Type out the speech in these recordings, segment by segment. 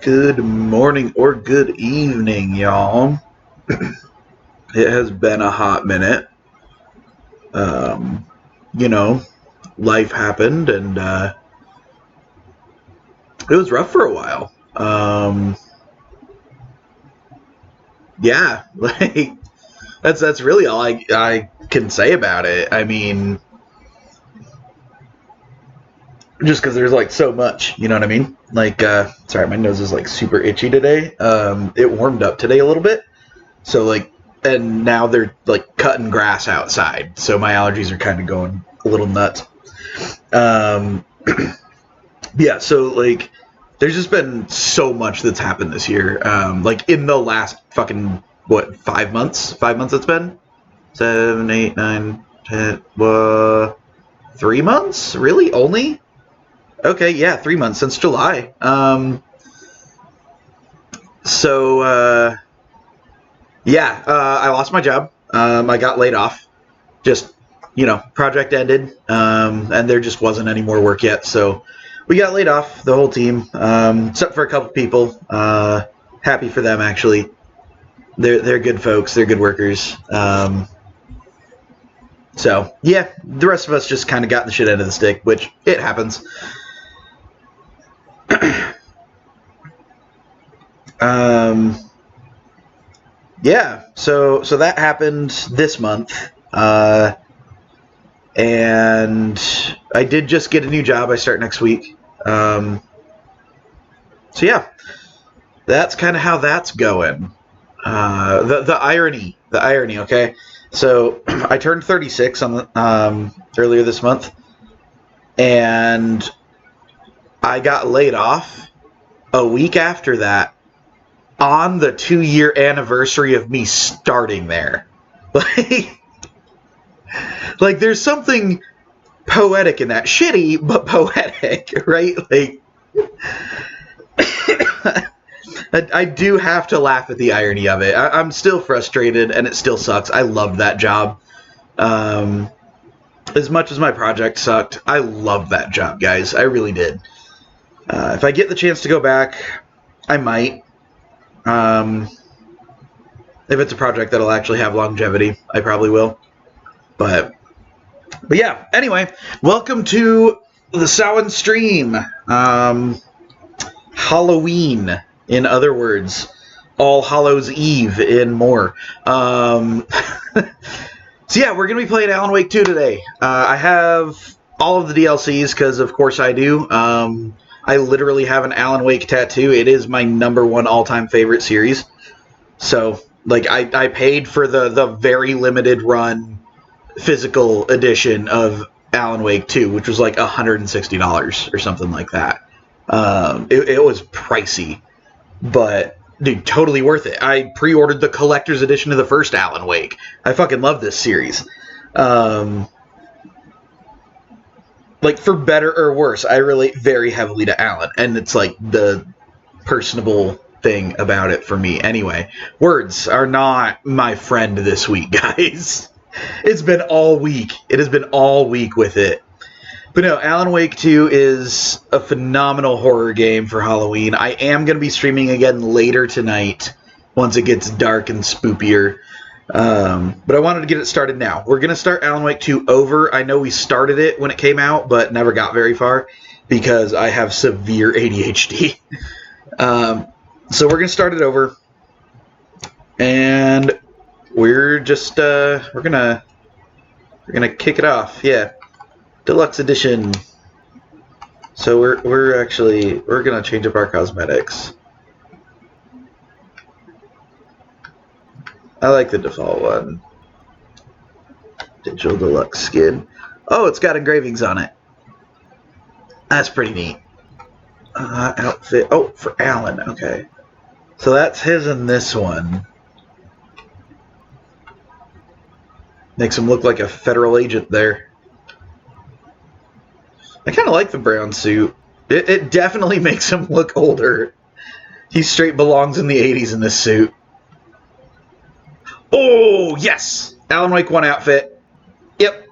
Good morning or good evening, y'all. It has been a hot minute. Um, you know, life happened and it was rough for a while. Yeah, like that's really all I can say about it. I mean, just because there's like so much, you know what I mean? Like, sorry, my nose is like super itchy today. It warmed up today a little bit, so like, and now they're like cutting grass outside, so my allergies are kind of going a little nuts. Um, yeah, so like, there's just been so much that's happened this year. Like in the last fucking what 5 months? 5 months it's been 7, 8, 9, 10. 3 months? Really? Only? Okay, yeah, 3 months since July. So yeah, I lost my job. I got laid off. Just project ended, and there just wasn't any more work yet. So we got laid off, the whole team, except for a couple people. Happy for them, actually. They're good folks. They're good workers. So yeah, the rest of us just kind of got the shit end of the stick, which it happens. Yeah, so that happened this month. And I did just get a new job. I start next week. So yeah, that's kind of how that's going. The irony. Okay, so I turned 36 on earlier this month, and I got laid off a week after that on the 2-year anniversary of me starting there. Like there's something poetic in that. Shitty, but poetic, right? Like, I do have to laugh at the irony of it. I'm still frustrated, and it still sucks. I loved that job. As much as my project sucked, I loved that job, guys. I really did. If I get the chance to go back, I might. If it's a project that'll actually have longevity, I probably will. But yeah, anyway, welcome to the Samhain stream. Halloween, in other words. All Hallows Eve in more. So yeah, we're going to be playing Alan Wake 2 today. I have all of the DLCs, because of course I do. I literally have an Alan Wake tattoo. It is my #1 all-time favorite series. So, like, I paid for the very limited run physical edition of Alan Wake 2, which was like $160 or something like that. It was pricey, but dude, totally worth it. I pre-ordered the collector's edition of the first Alan Wake. I fucking love this series. Like, for better or worse, I relate very heavily to Alan, and it's like the personable thing about it for me. Anyway, words are not my friend this week, guys. It's been all week. It has been all week with it. But no, Alan Wake 2 is a phenomenal horror game for Halloween. I am going to be streaming again later tonight once it gets dark and spookier. But I wanted to get it started now. We're going to start Alan Wake 2 over. I know we started it when it came out, but never got very far because I have severe ADHD. So we're going to start it over. And we're just, we're going to kick it off. Yeah. Deluxe edition. So we're gonna change up our cosmetics. I like the default one. Digital deluxe skin. Oh, it's got engravings on it. That's pretty neat. Outfit. Oh, for Alan. Okay. So that's his in this one. Makes him look like a federal agent there. I kind of like the brown suit. It definitely makes him look older. He straight belongs in the 80s in this suit. Oh, yes! Alan Wake 1 outfit. Yep.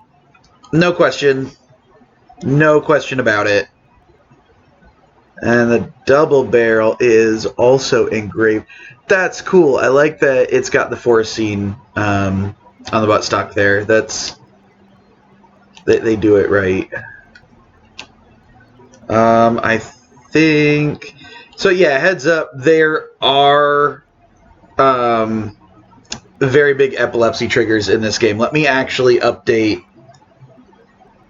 No question. No question about it. And the double barrel is also engraved. That's cool. I like that it's got the forest scene on the buttstock there. They do it right. I think so. Yeah, heads up. There are very big epilepsy triggers in this game. Let me actually update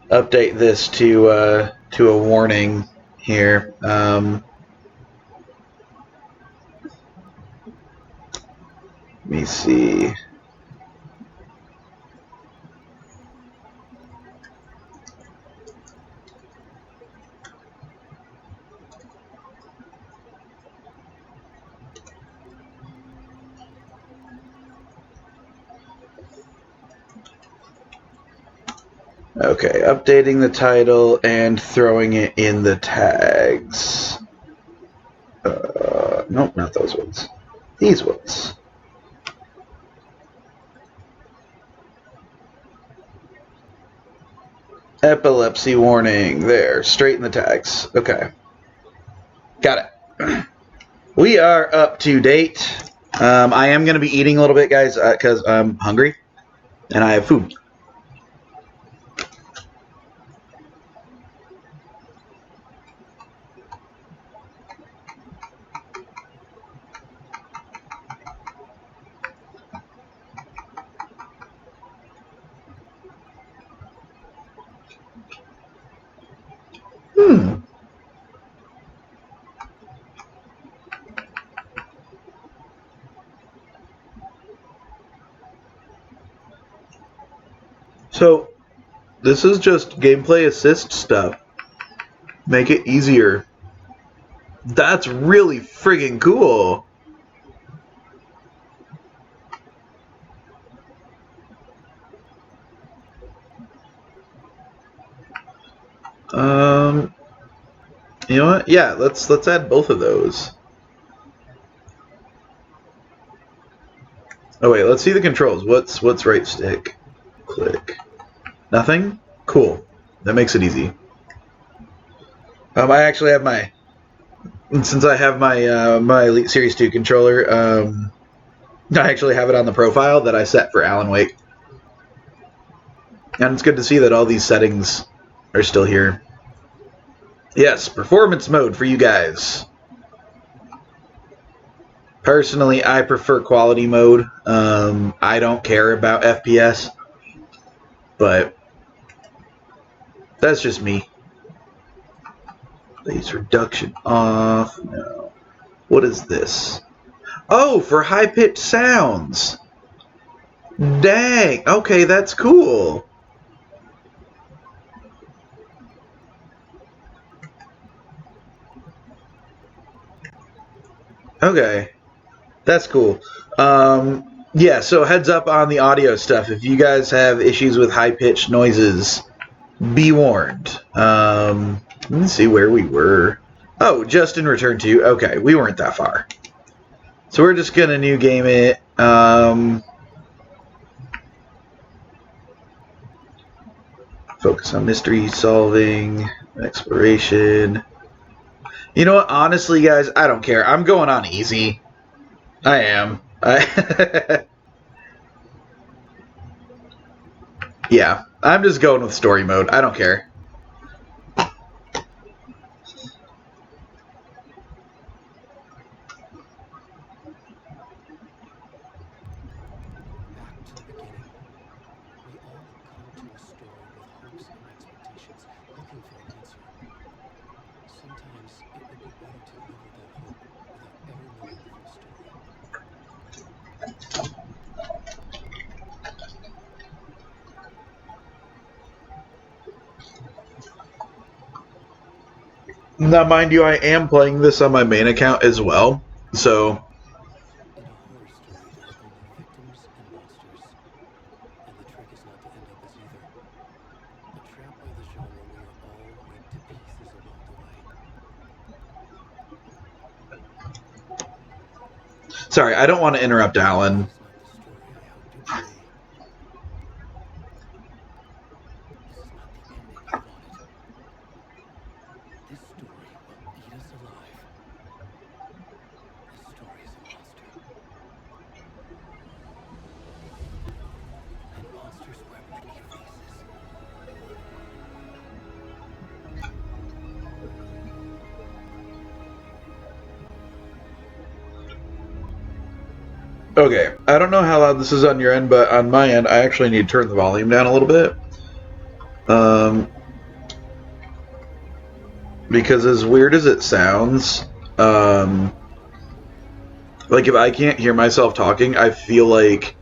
this to a warning here. Let me see. Okay, updating the title and throwing it in the tags. Nope, not those ones. These ones. Epilepsy warning. There, straight in the tags. Okay. Got it. We are up to date. I am going to be eating a little bit, guys, because I'm hungry and I have food. So, this is just gameplay assist stuff. Make it easier. That's really friggin' cool. You know what? Yeah, let's add both of those. Oh wait, let's see the controls. What's right stick? Click. Nothing? Cool. That makes it easy. I actually have my since I have my Elite Series 2 controller, I actually have it on the profile that I set for Alan Wake. And it's good to see that all these settings are still here. Yes, performance mode for you guys. Personally, I prefer quality mode. I don't care about FPS, but that's just me. Bass reduction off. No. What is this? Oh, for high-pitched sounds. Dang. Okay, that's cool. Okay. That's cool. Yeah, so heads up on the audio stuff. If you guys have issues with high-pitched noises, be warned. Let me see where we were. Oh, just in Return to. Okay, we weren't that far. So we're just going to new game it. Focus on mystery solving, exploration. You know what? Honestly, guys, I don't care. I'm going on easy. I am. Yeah, I'm just going with story mode. I don't care. Back to the beginning. We all come to a story with hopes and expectations, looking for an answer. Sometimes it would be better to live with that hope without ever knowing the full story. Now, mind you, I am playing this on my main account as well, so In a horror story, there are only victims and monsters. And the trick is not to end up as either. But trapped by the genre, we are all ripped to pieces along the way. sorry, I don't want to interrupt Alan. This is not the story I hoped it would be. This is not the ending I wanted. This story will eat us Okay, I don't know how loud this is on your end, but on my end, I actually need to turn the volume down a little bit. Um, because as weird as it sounds, um, like if I can't hear myself talking, I feel like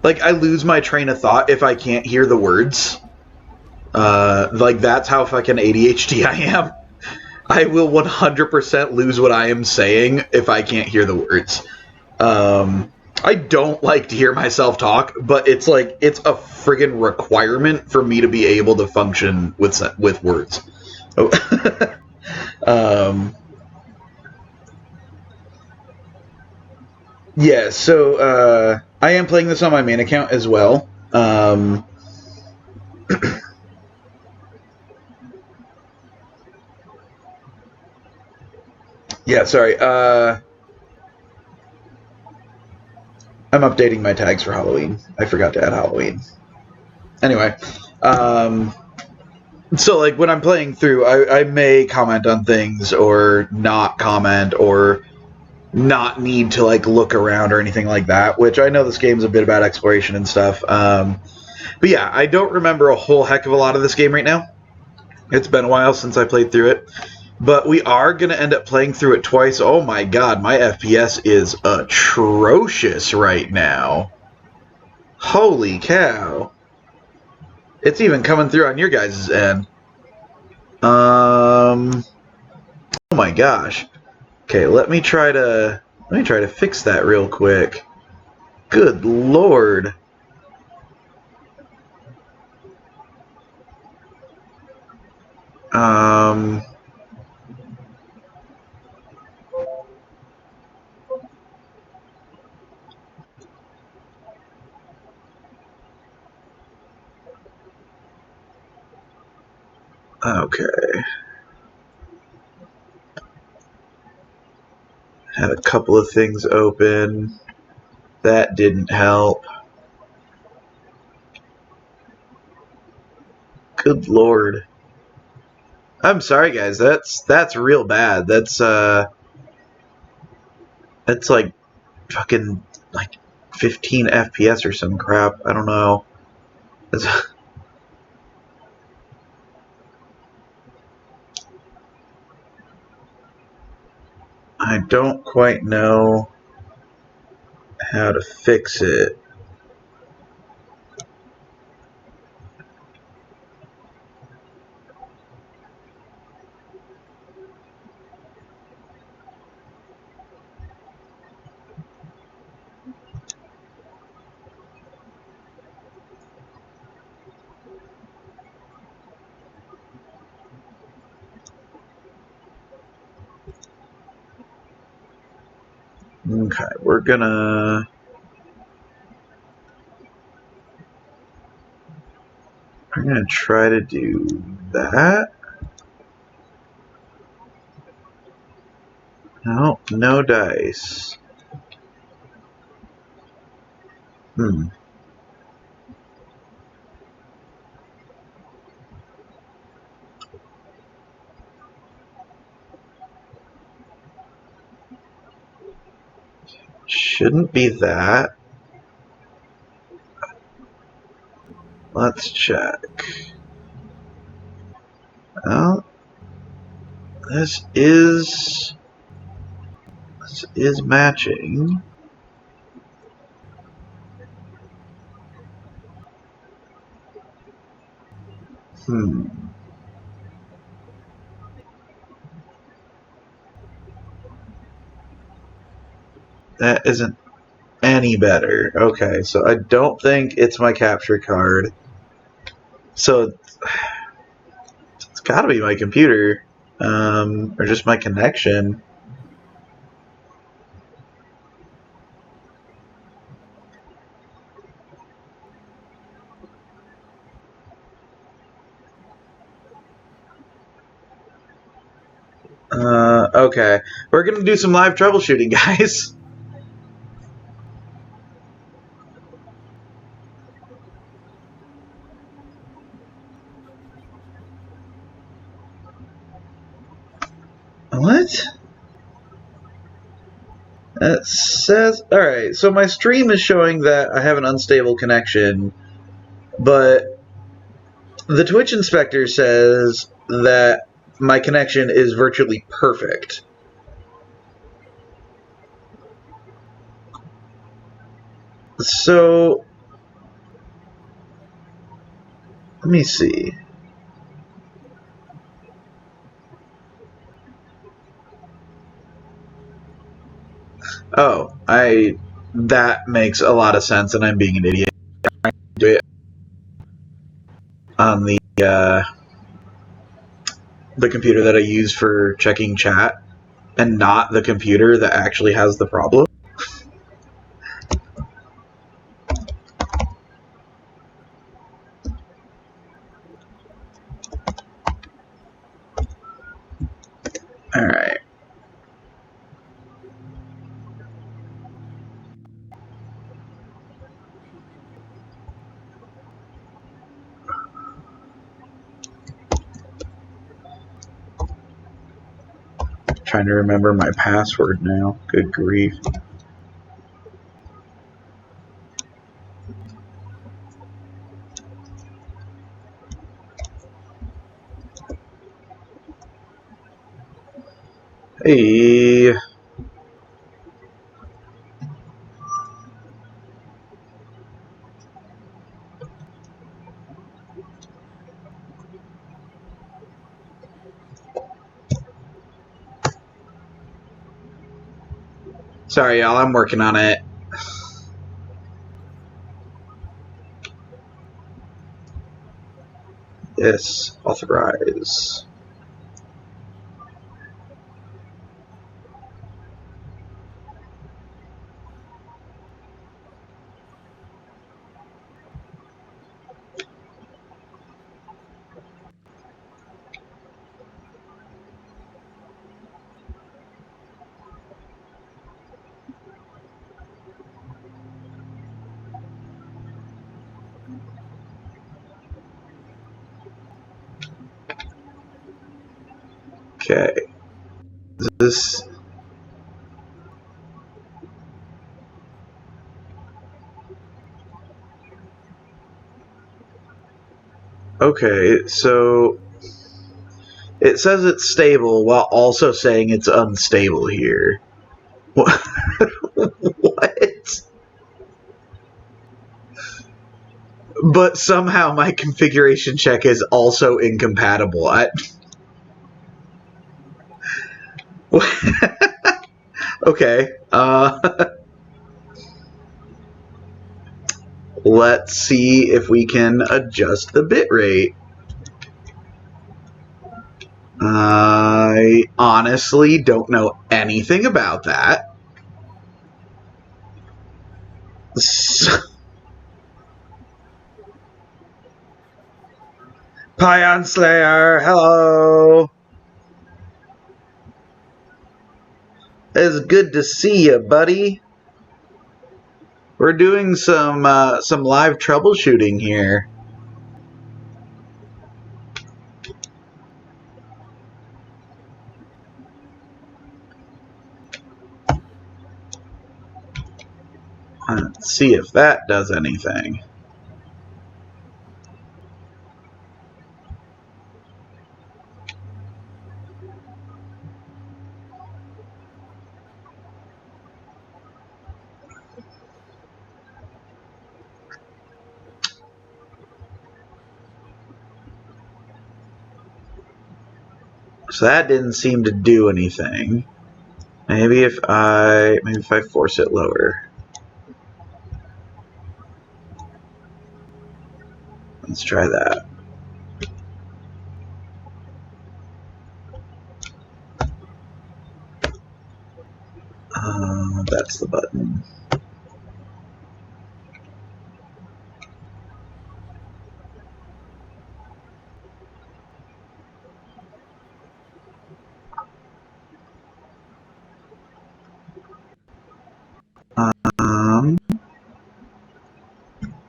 I lose my train of thought if I can't hear the words. Like that's how fucking ADHD I am. I will 100% lose what I am saying if I can't hear the words. I don't like to hear myself talk, but it's like it's a friggin' requirement for me to be able to function with words. um, yeah, so I am playing this on my main account as well. Yeah, sorry. I'm updating my tags for Halloween. I forgot to add Halloween. Anyway, um, so like when I'm playing through, I may comment on things or not comment or not need to like look around or anything like that. Which I know this game's a bit about exploration and stuff. But yeah, I don't remember a whole heck of a lot of this game right now. It's been a while since I played through it. But we are going to end up playing through it twice. Oh my god, my FPS is atrocious right now. Holy cow. It's even coming through on your guys' end. Oh my gosh. Okay, let me try to fix that real quick. Good lord. Um okay. Had a couple of things open. That didn't help. Good lord. I'm sorry guys. That's real bad. That's like fucking like 15 FPS or some crap. I don't know. That's, I don't quite know how to fix it. Okay, we're gonna try to do that. No, no dice. Hmm. Shouldn't be that. Let's check. Well, this is matching. Hmm. That isn't any better. Okay, so I don't think it's my capture card. So it's got to be my computer, or just my connection. Okay, we're gonna do some live troubleshooting, guys. What? It says, alright, so my stream is showing that I have an unstable connection, but the Twitch inspector says that my connection is virtually perfect. So, let me see. Oh, that makes a lot of sense, and I'm being an idiot. Do it on the computer that I use for checking chat, and not the computer that actually has the problem. Alright. Trying to remember my password now. Good grief. Hey. Sorry, y'all. I'm working on it. Yes. Authorize. Okay. This. Okay, so it says it's stable while also saying it's unstable here. What? What? But somehow my configuration check is also incompatible. Okay. Let's see if we can adjust the bitrate. I honestly don't know anything about that. Pion Slayer, hello. It's good to see you, buddy. We're doing some live troubleshooting here. Let's see if that does anything. So that didn't seem to do anything. Maybe if I force it lower. Let's try that. That's the button.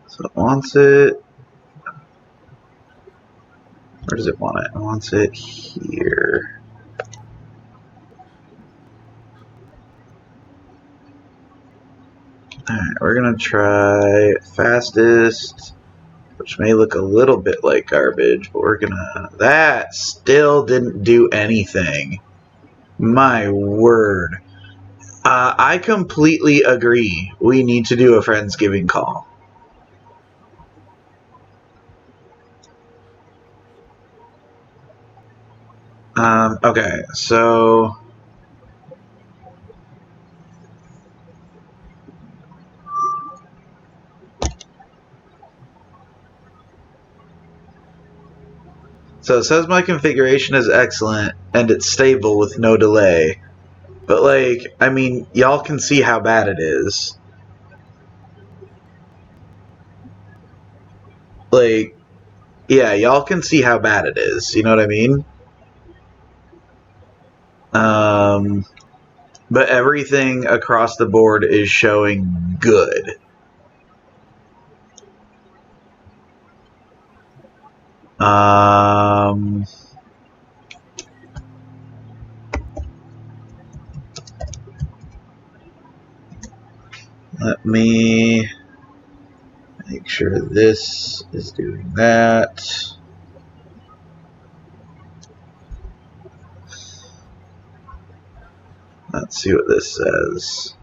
So it wants it. Where does it want it? It wants it here. Alright, we're gonna try fastest, which may look a little bit like garbage, but we're gonna... That still didn't do anything. My word. I completely agree. We need to do a Friendsgiving call. Okay, so... So it says my configuration is excellent, and it's stable with no delay. But, like, I mean, y'all can see how bad it is. Like, yeah, y'all can see how bad it is. You know what I mean? But everything across the board is showing good. Let me make sure this is doing that. Let's see what this says.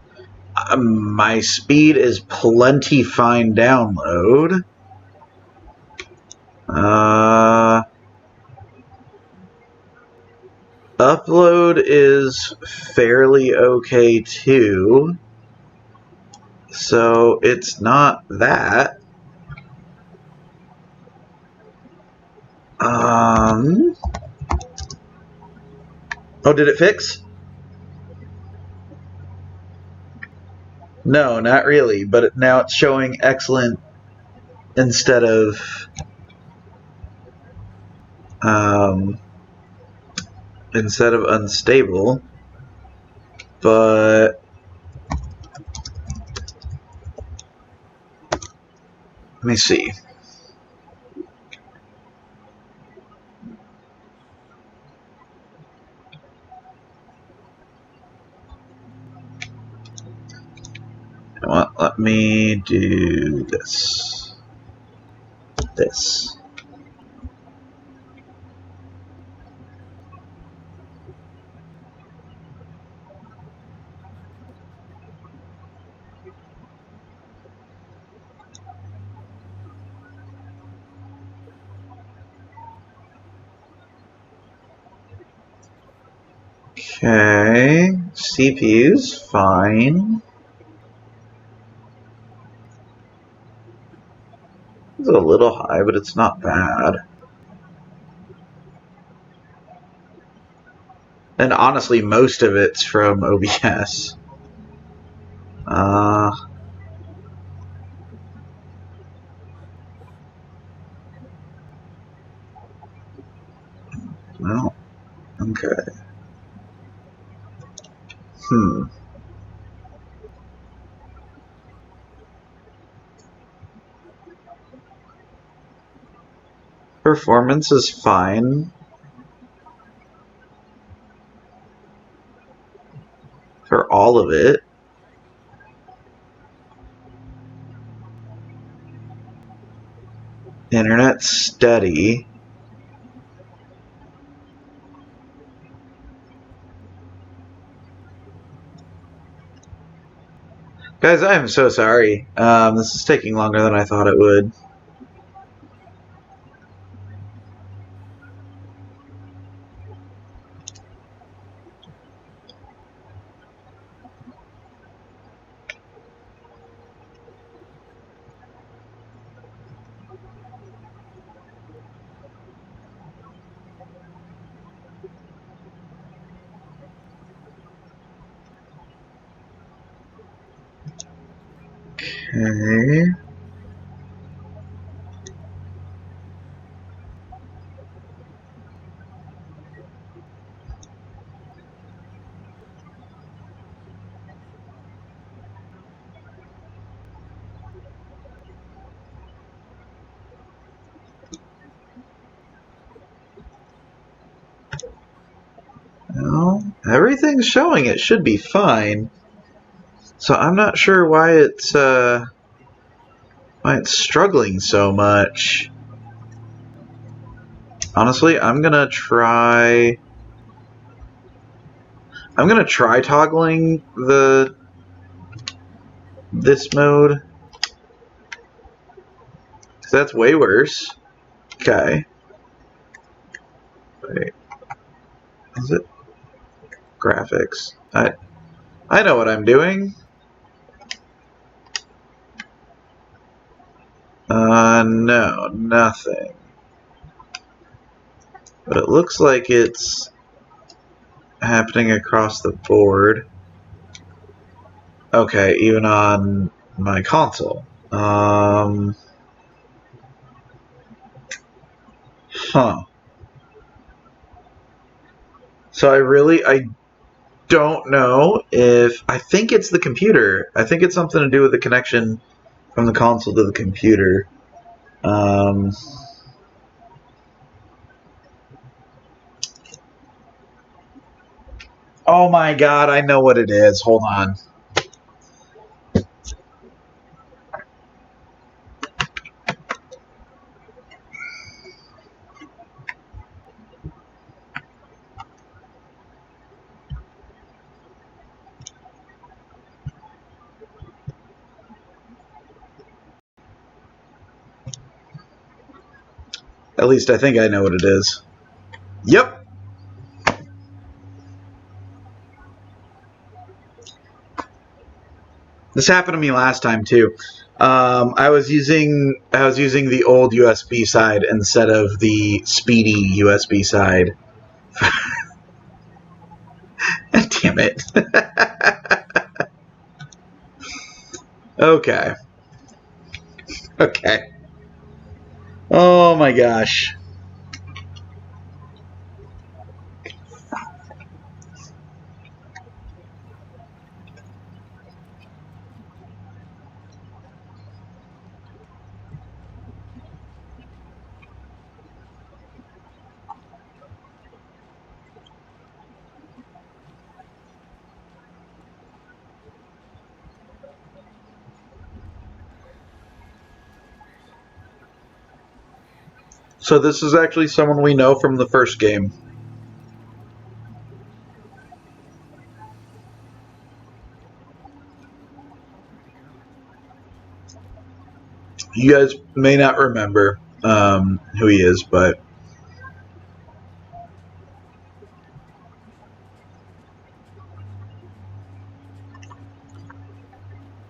My speed is plenty fine download. Upload is fairly okay too. So it's not that. Oh, did it fix? No, not really, but now it's showing excellent instead of um, unstable. But let me see. Let me do this. This. Okay, CPU's fine. It's a little high, but it's not bad. And honestly, most of it's from OBS. Well, okay. Performance is fine for all of it. Internet steady. Guys, I am so sorry. This is taking longer than I thought it would. Okay. Well, everything's showing it should be fine. So I'm not sure why it's struggling so much. Honestly, I'm gonna try toggling this mode. 'Cause that's way worse. Okay. Wait. Is it graphics? I know what I'm doing. No, nothing. But it looks like it's happening across the board. Okay, even on my console. Huh. So I don't know if I think it's the computer. I think it's something to do with the connection from the console to the computer. Um, oh my god, I know what it is. Hold on. At least I think I know what it is. Yep. This happened to me last time too. I was using the old USB side instead of the speedy USB side. Damn it. Okay. Okay. Oh my gosh. So this is actually someone we know from the first game. You guys may not remember who he is, but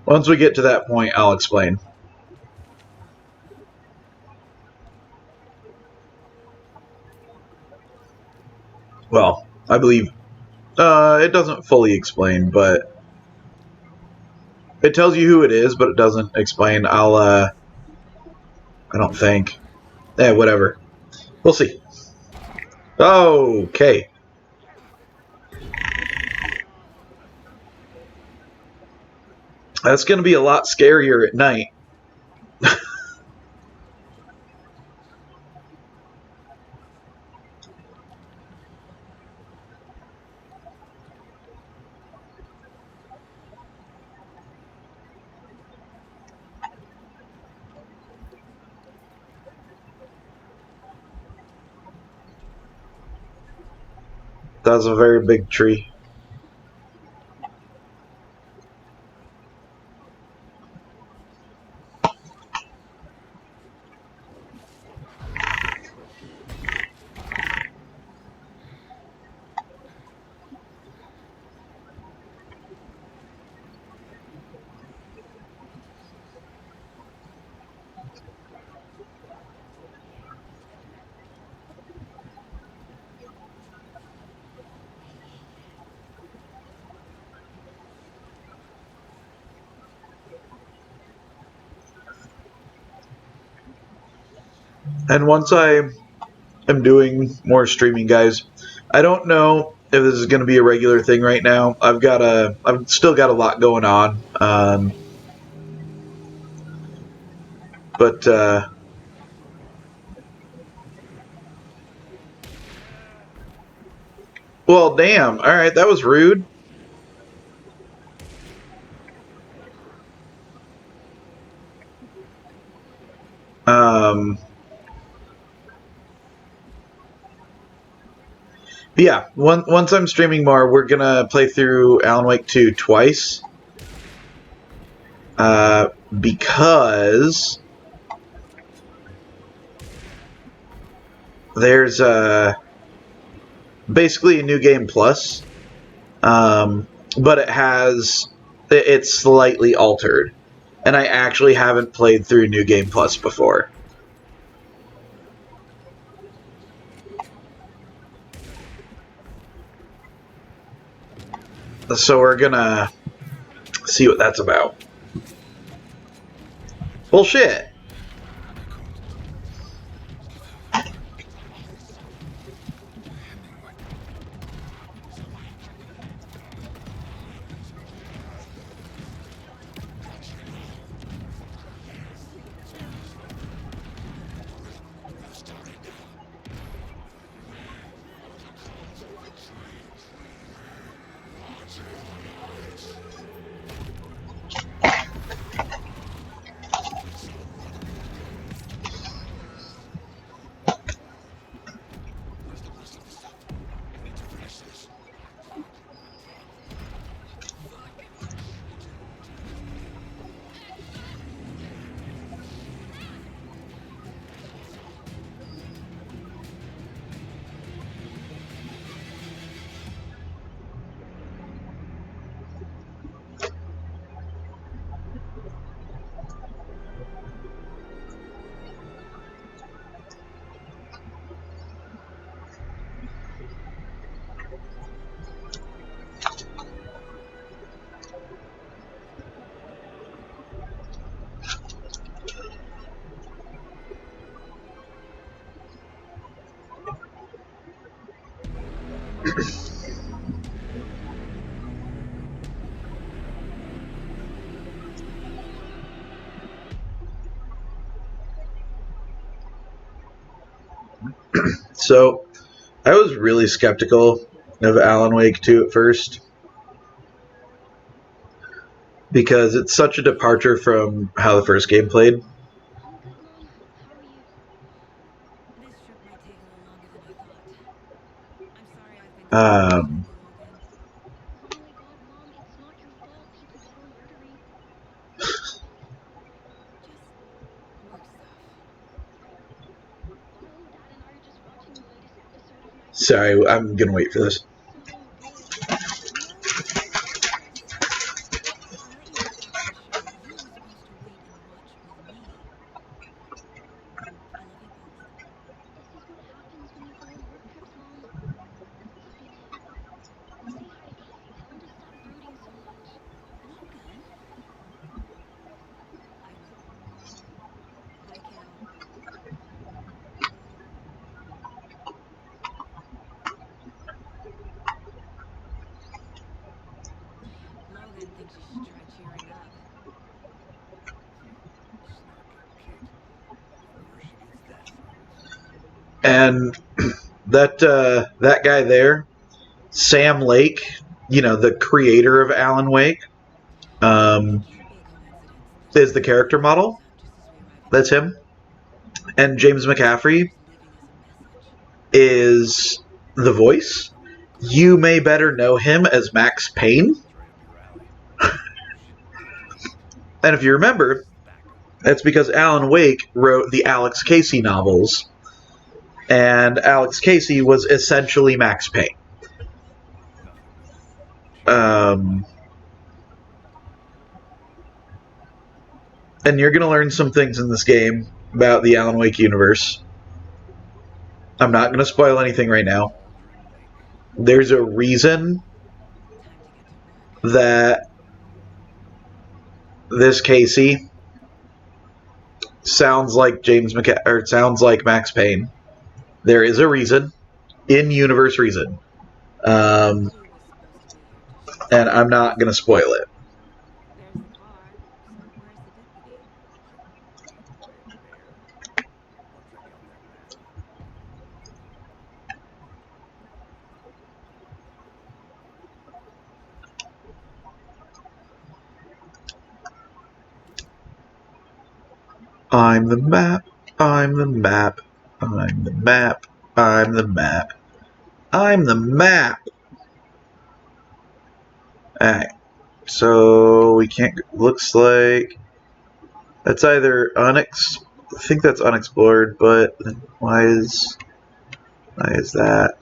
once we get to that point, I'll explain. Well, I believe it doesn't fully explain, but it tells you who it is, but it doesn't explain. I don't think. Whatever. We'll see. Okay. That's going to be a lot scarier at night. That's a very big tree. And once I am doing more streaming, guys, I don't know if this is going to be a regular thing right now. I've still got a lot going on. But well, damn. All right, that was rude. Yeah, once I'm streaming more, we're gonna play through Alan Wake 2 twice. Because there's basically a new game plus, but it's slightly altered, and I actually haven't played through New Game Plus before. So we're gonna see what that's about. Bullshit. Where's the rest of the stuff? I need to finish this. So I was really skeptical of Alan Wake 2 at first because it's such a departure from how the first game played. I'm good, Mom. How are you? This trip might take a little longer than I thought. I'm sorry I've been going so much Um, lately, Logan. Oh my god, Mom, it's not your fault people keep on murdering. Just work stuff. No, Dad and I are just watching the latest episode of my sorry, I'm gonna wait for this. so good. You're so precious. I'll let you watch after the show. You were supposed to wait and watch with me. I love you both. This is what happens when you go on work trips, Mom. Love you too. Say hi to Casey. Tell him to stop brooding so much. Logan? I will. Bye, kiddo. Logan thinks you should try cheering up. Snarky kid. Wonder where she gets that from. And that guy there, Sam Lake, the creator of Alan Wake, It um, can't be a coincidence. The is the telephone character siren goes model. off just as we arrive at That's him. camp. And James Maybe McCaffrey she's leaving us a message. is the voice. Clearly, You she's may better listening. know him as Max Payne. Sounds right up your alley. Shit, too late. And if you remember, This is backup. that's because Alan Wake wrote the Alex Casey novels, and Alex Casey was essentially Max Payne. Nothing. She Um, and you're going to learn some things in this game about the Alan Wake universe. I'm not going to spoil anything right now. Cauldron Lake. There's a reason Time to get to work. that this Casey sounds like sounds like Max Payne. There is a reason, in-universe reason, Clue was supposed to be here just and yesterday. I'm not going to spoil it. There's the car. So where's the deputy? Right there. I'll check out that map. I'm the map. I'm the map. I'm the map. I'm the map. I'm the map. Alright. So we can't. Looks like that's either I think that's unexplored, but why is that?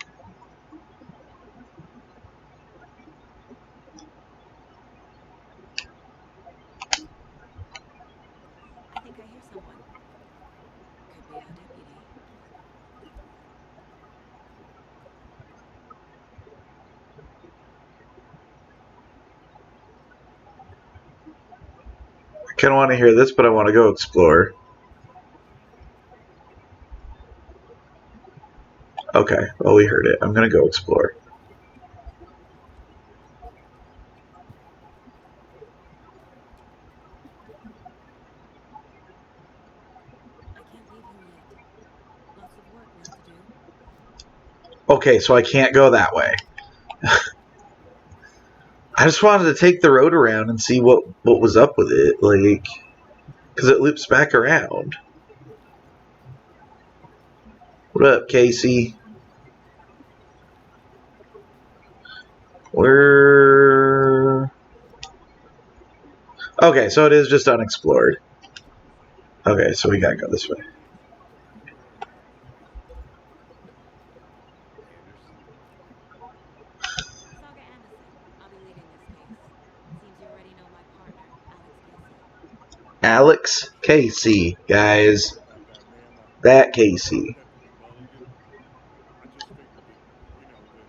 I think I hear someone. Could be our deputy. I kind of want to hear this, but I want to go explore. Okay, well, we heard it. I'm gonna go explore. I can't leave here yet. Lots of work left to do. Okay, so I can't go that way. I just wanted to take the road around and see what was up with it, like, because it loops back around. What up, Casey? Where? Okay, so it is just unexplored. Okay, so we gotta go this way. Anderson? Saga Anderson. I'll be leading this case. Seems you already know my partner, Alex Casey. Alex Casey, guys. Sorry about that, ma'am. That Casey. Deputy Mulligan.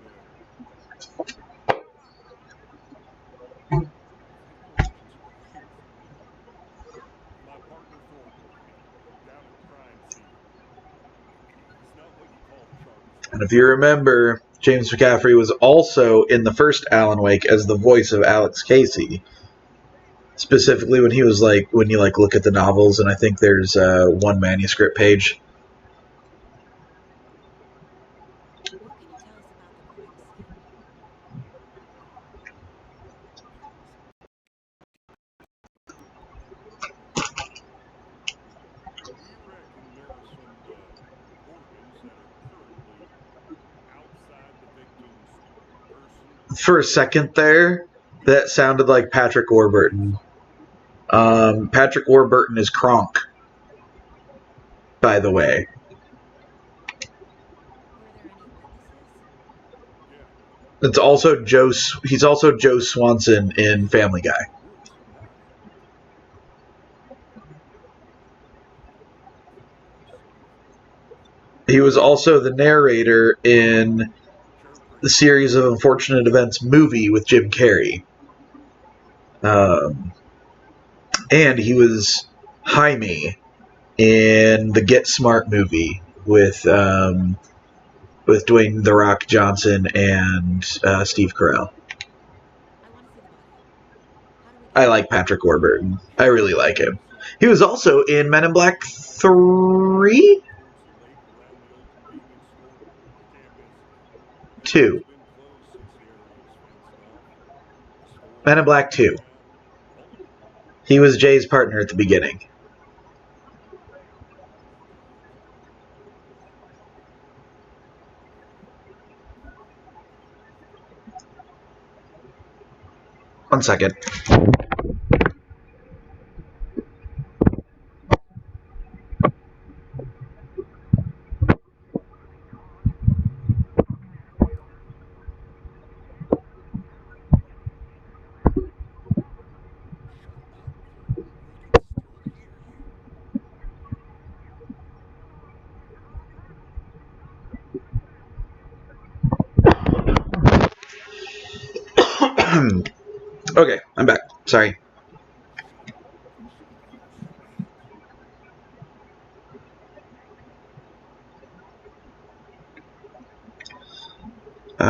I just figured that, thank you, Agent Spillane, for my partner Thornton down at the crime scene. He's not what you call the sharpest And knife if in you the drawer. remember, James McCaffrey was also in the first Alan Wake as the voice of Alex Casey. Specifically when he was like, when you like look at the novels, and I think there's one manuscript page. What can you tell us about the crime scene? We reckon there are some organs that are currently outside the victim's person. For a second there, that sounded like Patrick Warburton. Patrick Warburton is Kronk, by the way. Were there any witnesses? Yeah, It's also Joe. He's also Joe Swanson in Family Guy. Woods had nodded. He was also the narrator in Sheriff the Brady. series of unfortunate events movie with Jim Carrey. Um, and he was Jaime in the Get Smart movie with Dwayne The Rock Johnson and Steve Carell. I want to see the body. How do we get I there? like Patrick Warburton. I Sheriff really Brady like him. took a seat. He was also in Men in Black 3? Out towards the lake around the old convenience store. You can't miss it. The area's 2. been closed since the area was fenced off. The store Men in owner Black came 2. around. Mulligan. He was Jay's partner at the beginning. One second. Shut up. They can still hear you. Okay, I'm back. Sorry. Shut up. Shut up. Shut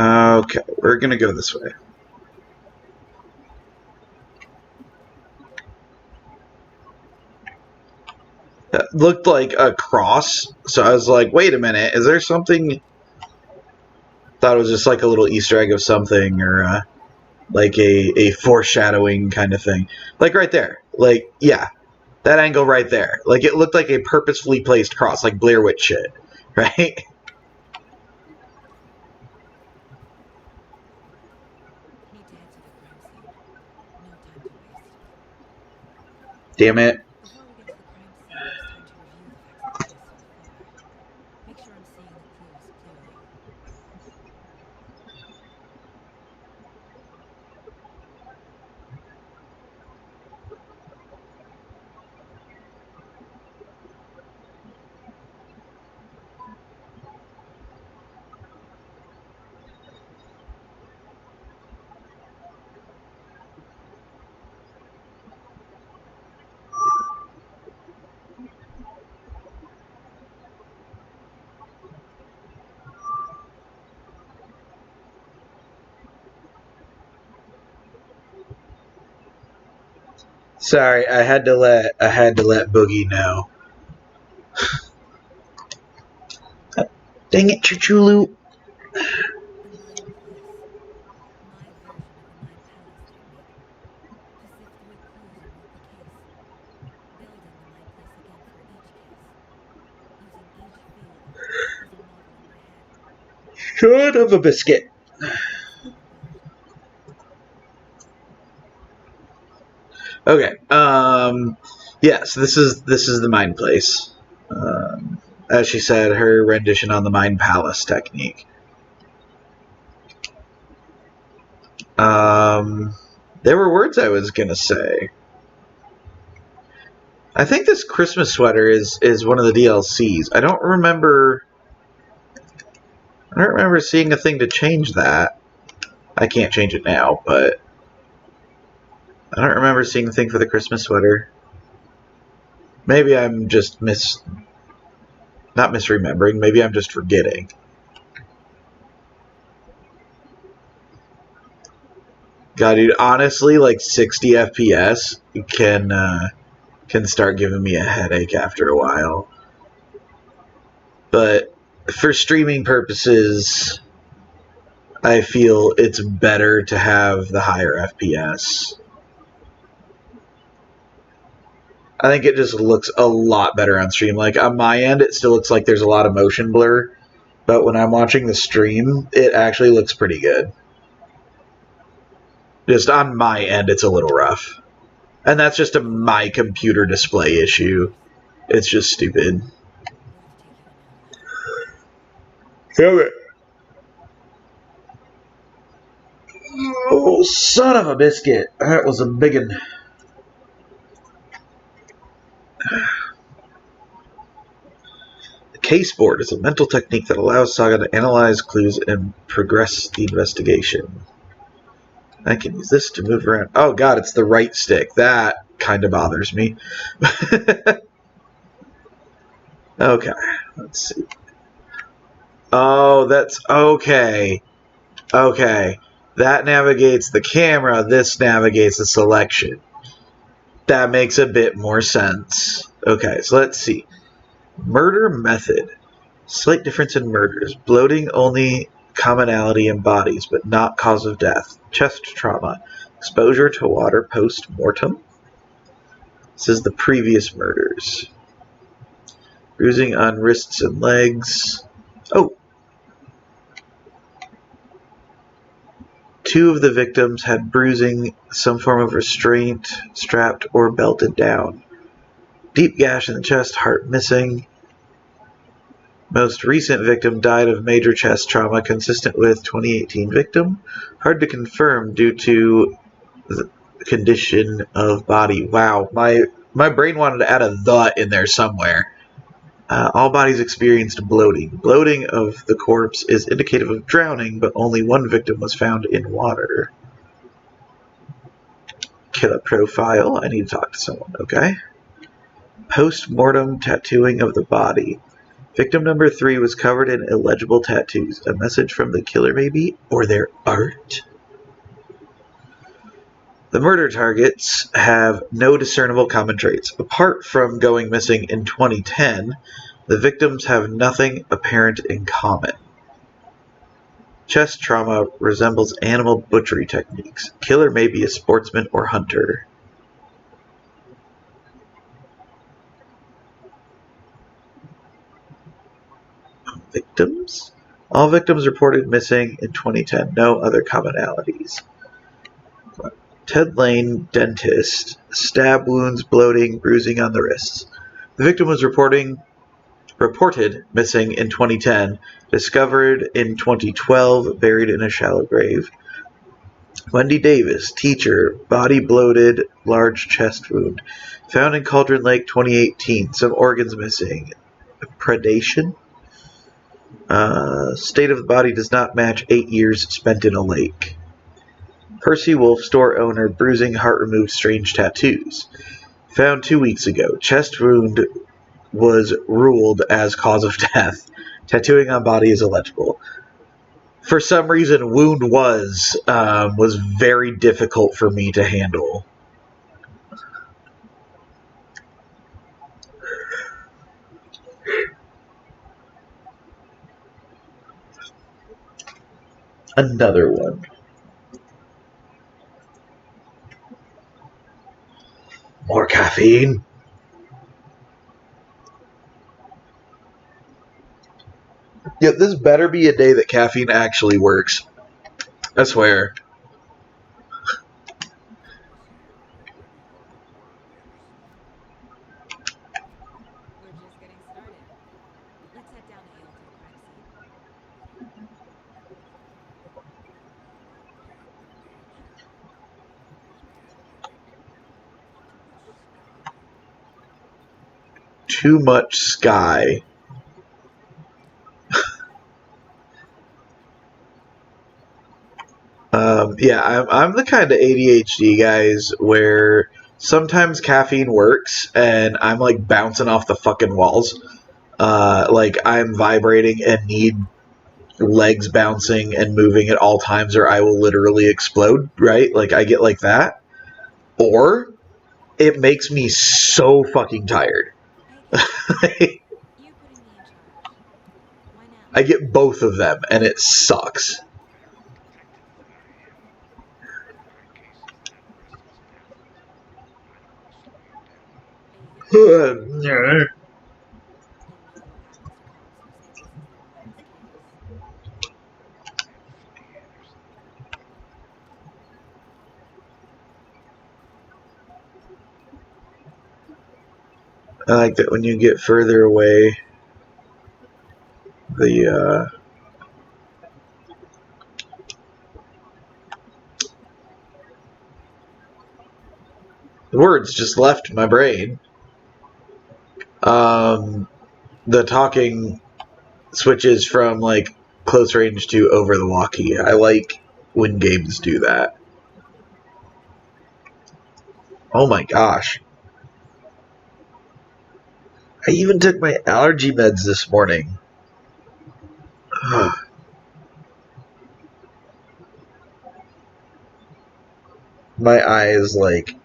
up. Okay, we're gonna go this way. That looked like a cross, so I was like, wait a minute, is there something? Thought it was just like a little Easter egg of something, or like a foreshadowing kind of thing. Like right there. Like, yeah, That angle right there. Like, it looked like a purposefully placed cross, like Blair Witch shit. Right? Need to head to the crime scene. No time to waste. Damn it. Before we get to the crime scene, there's time to review the facts of the case so far. Make sure I'm seeing the clues clearly. Sorry, I had to let Boogie know. Dang it, Chichulu. The Mind Place. My version of the Mind Palace technique. To sift through clues and work the case. Building the Mind Place again for each case. Using each field of this as a model in my head. Son of a biscuit. Details on the board. Okay. Yes, this is the Mind Place. As she said, her rendition on the Mind Palace technique. There were words I was gonna say. I think this Christmas sweater is one of the DLCs. I don't remember seeing a thing to change that. I can't change it now, but I don't remember seeing a thing for the Christmas sweater. Maybe I'm just not misremembering. Maybe I'm just forgetting. God, dude, honestly, like 60 FPS can start giving me a headache after a while. But for streaming purposes, I feel it's better to have the higher FPS. I think it just looks a lot better on stream. Like, on my end, it still looks like there's a lot of motion blur, but when I'm watching the stream, it actually looks pretty good. Just on my end, it's a little rough. And that's just my computer display issue. It's just stupid. Worth taking another look. Okay. Oh, son of a biscuit. That was a big one. The case board is a mental technique that allows Saga to analyze clues and progress the investigation. I can use this to move around. Oh god, it's the right stick. That kind of bothers me. Okay, let's see. Oh, that's okay. Okay. That navigates the camera, this navigates the selection. That makes a bit more sense. Okay, so let's see. Murder method. Slight difference in murders. Bloating only commonality in bodies, but not cause of death. Chest trauma. Exposure to water post-mortem. This is the previous murders. Bruising on wrists and legs. Oh! 2 of the victims had bruising, some form of restraint, strapped or belted down. Deep gash in the chest, heart missing. Most recent victim died of major chest trauma consistent with 2018 victim. Hard to confirm due to the condition of body. Wow, my brain wanted to add a "the" in there somewhere. All bodies experienced bloating. Bloating of the corpse is indicative of drowning, but only 1 victim was found in water. Killer profile. I need to talk to someone, okay? Post-mortem tattooing of the body. Victim number 3 was covered in illegible tattoos. A message from the killer, maybe? Or their art? The murder targets have no discernible common traits. Apart from going missing in 2010, the victims have nothing apparent in common. Chest trauma resembles animal butchery techniques. Killer may be a sportsman or hunter. Victims? All victims reported missing in 2010. No other commonalities. Ted Lane, dentist. Stab wounds, bloating, bruising on the wrists. The victim was reported missing in 2010. Discovered in 2012, buried in a shallow grave. Wendy Davis, teacher, body bloated, large chest wound. Found in Cauldron Lake 2018. Some organs missing. Predation? State of the body does not match 8 years spent in a lake. Percy Wolf, store owner, bruising, heart removed, strange tattoos. Found 2 weeks ago. Chest wound was ruled as cause of death. Tattooing on body is illegible. For some reason, wound was very difficult for me to handle. Another one. More caffeine. Yeah, this better be a day that caffeine actually works. I swear. Was you already hard at work, Anderson? We're just getting started. Let's head down the hill to the crime scene. No pain, no danger. Always be ahead. Too much sky. Too much sky. Yeah, I'm the kind of ADHD guys where sometimes caffeine works and I'm like bouncing off the fucking walls. Like I'm vibrating and need legs bouncing and moving at all times or I will literally explode, right? Like I get like that. Or it makes me so fucking tired. Hey, Casey, I you putting me in charge. Why now? get both of them and it sucks. Very protective of what I am. You're a hard case, and the rest of us have them. I don't want to slow you down. Are you gonna tell me everything? Yeah. You know what happens to cops who say this is their last case. Have funny, Anderson. I like that when you get further away, the words just left my brain. Um, the talking switches from like close range to over the walkie. I like when games do that. Oh my gosh. I even took my allergy meds this morning. My eye is like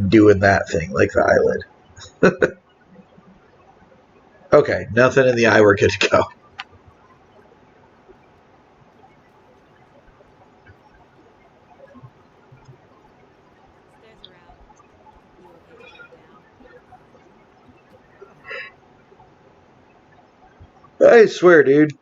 doing that thing, like the eyelid. Okay, nothing in the eye, we're good to go. Stairs are out. You okay to jump down? I swear, dude.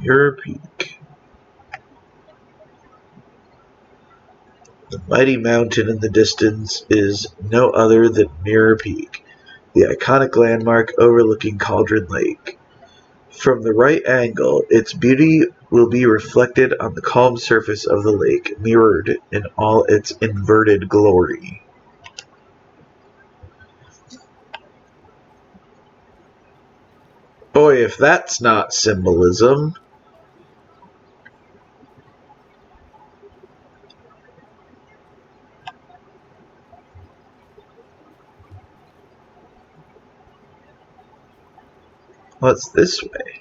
Mirror Peak. The mighty mountain in the distance is no other than Mirror Peak, the iconic landmark overlooking Cauldron Lake. From the right angle, its beauty will be reflected on the calm surface of the lake, mirrored in all its inverted glory. Boy, if that's not symbolism. What's this way?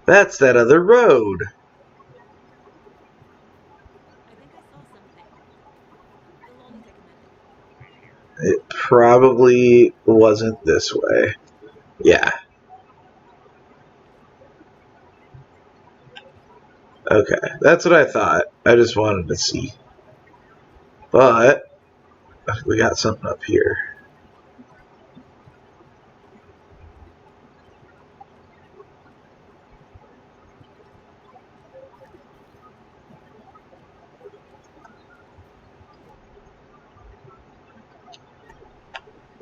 That's that other road. I think I saw something. It'll only take a minute. Right here. It probably wasn't this way. Yeah. Okay, that's what I thought. I just wanted to see. But we got something up here.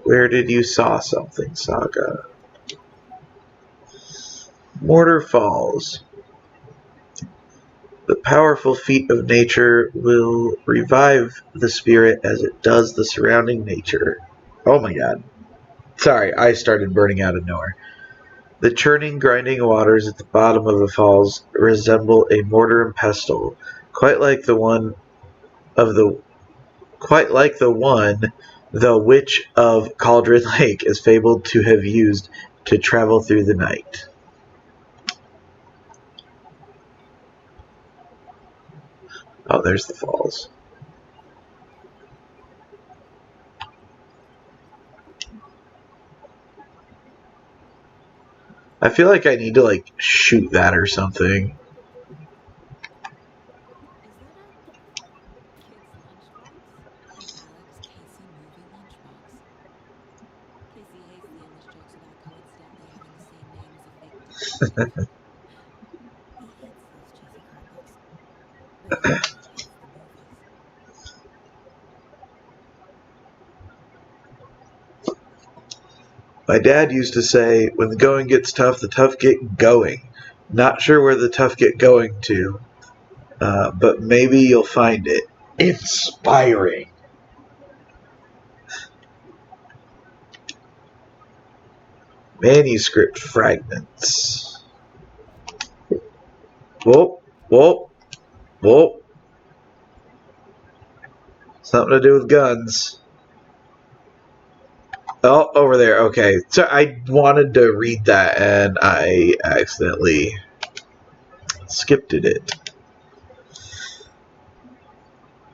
Where did you saw something, Saga? Mortar Falls. The powerful feat of nature will revive the spirit as it does the surrounding nature. Oh my god. Sorry, I started burning out of nowhere. The churning, grinding waters at the bottom of the falls resemble a mortar and pestle, quite like the one of the quite like the one the Witch of Cauldron Lake is fabled to have used to travel through the night. Oh, there's the falls. I feel like I need to like shoot that or something. Is that a kid's lunchbox? An Alex Casey movie lunchbox? Casey hates the endless jokes about coincidentally having the same name as a fake detective. He hates those cheesy crime books, but he really hates the movies. My dad used to say, when the going gets tough, the tough get going. Not sure where the tough get going to, but maybe you'll find it. Inspiring. Manuscript fragments. Whoa, whoa, whoa. Something to do with guns. Oh, over there. Okay. So I wanted to read that and I accidentally skipped it.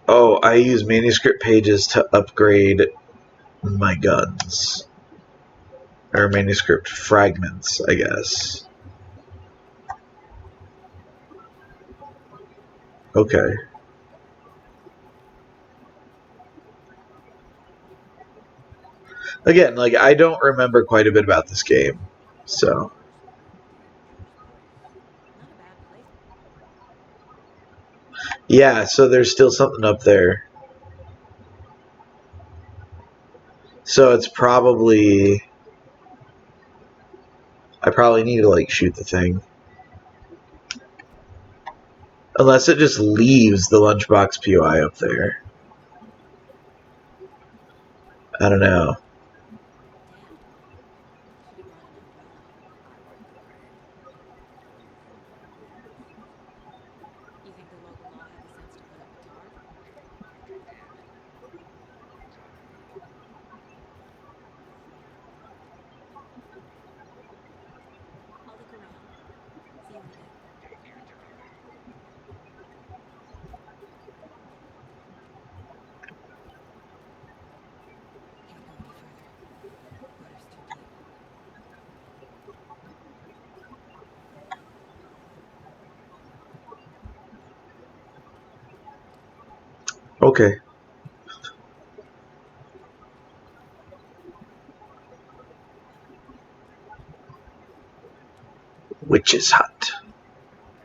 Oh, I use manuscript pages to upgrade my guns. Or manuscript fragments, I guess. Okay. Again, like I don't remember quite a bit about this game. So Must be a dangerous place. Not a bad place. yeah, so there's still something up there. So it's probably I probably need to like shoot the thing. Unless it just leaves the lunchbox POI up there. I don't know. Damn. Should have brought an umbrella. I like to read. Anything for the news. You think the local law had the sense to put up a tarp? If they did, it's on me. I'll look around. See you in a bit. Take your time. Can't go any further. Water's too deep. Okay. Witch's Hut.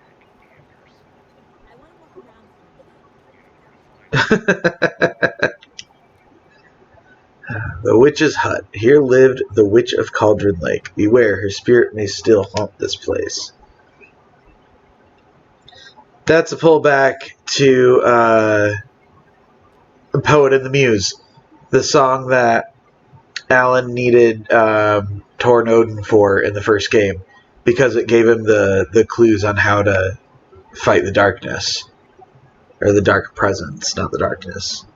Back Anders. I want to walk around for a minute. You know where to find me. The Witch's Hut. Here lived the Witch of Cauldron Lake. Beware, her spirit may still haunt this place. That's a pullback to Poet and the Muse, the song that Alan needed Torn Odin for in the first game, because it gave him the clues on how to fight the darkness. Or the dark presence, not the darkness.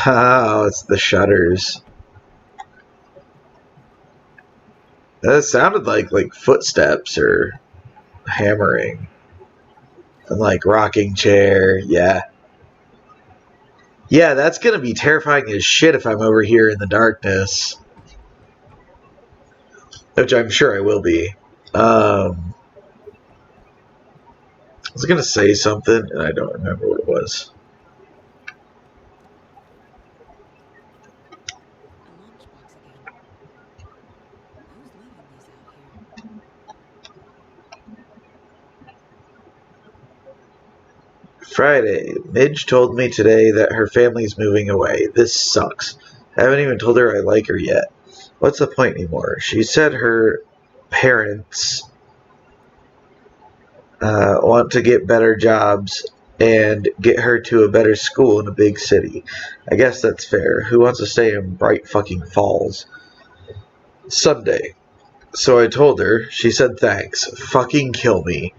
Oh, it's the shutters. That sounded like footsteps or hammering. And like rocking chair, yeah. Yeah, that's gonna be terrifying as shit if I'm over here in the darkness. Which I'm sure I will be. I was gonna say something and I don't remember what it was. A lunchbox again. Who's leaving these out here? Friday. Midge told me today that her family's moving away. This sucks. I haven't even told her I like her yet. What's the point anymore? She said her parents want to get better jobs and get her to a better school in a big city. I guess that's fair. Who wants to stay in Bright fucking Falls? Sunday. So I told her. She said thanks. Fucking kill me.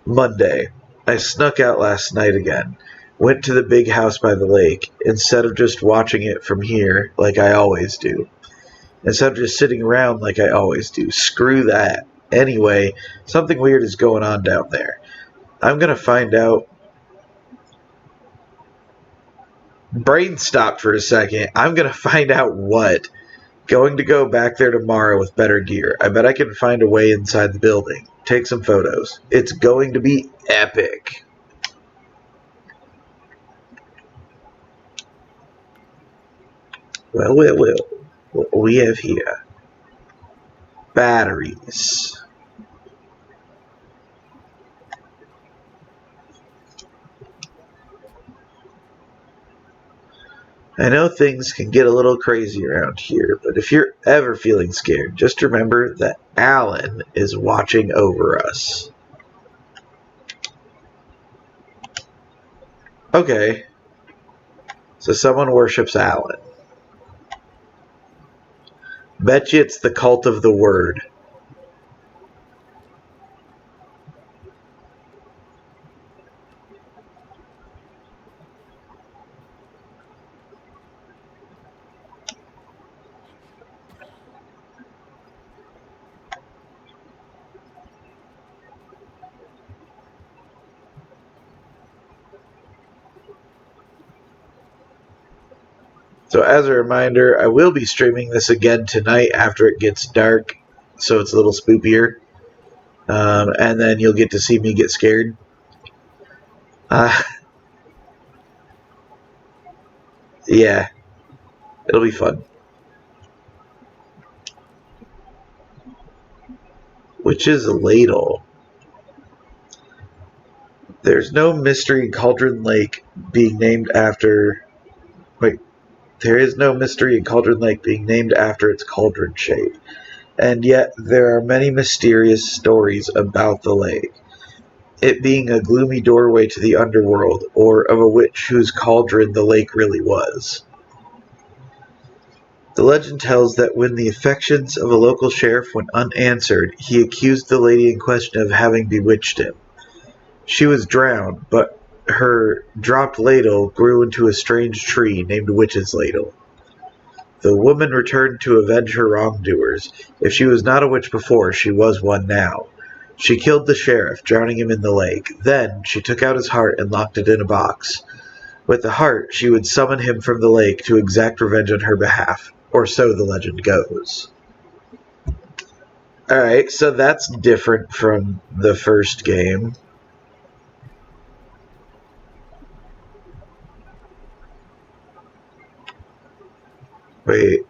Monday. I snuck out last night again. Went to the big house by the lake, instead of just watching it from here like I always do. Instead of just sitting around like I always do. Screw that. Anyway, something weird is going on down there. I'm gonna find out. Brain stopped for a second. I'm gonna find out what. Going to go back there tomorrow with better gear. I bet I can find a way inside the building. Take some photos. It's going to be epic. Well. What we have here. Batteries. I know things can get a little crazy around here, but if you're ever feeling scared, just remember that Alan is watching over us. Okay, so someone worships Alan. Bet you it's the cult of the word. So, as a reminder, I will be streaming this again tonight after it gets dark, so it's a little spookier. And then you'll get to see me get scared. Uh, yeah, it'll be fun. Which is a ladle? There's no mystery Cauldron Lake being named after. Wait, there is no mystery in Cauldron Lake being named after its cauldron shape. And yet, there are many mysterious stories about the lake. It being a gloomy doorway to the underworld, or of a witch whose cauldron the lake really was. The legend tells that when the affections of a local sheriff went unanswered, he accused the lady in question of having bewitched him. She was drowned, but her dropped ladle grew into a strange tree named Witch's Ladle. The woman returned to avenge her wrongdoers. If she was not a witch before, she was one now. She killed the sheriff, drowning him in the lake. Then she took out his heart and locked it in a box. With the heart, she would summon him from the lake to exact revenge on her behalf, or so the legend goes. Alright, so that's different from the first game. Wait,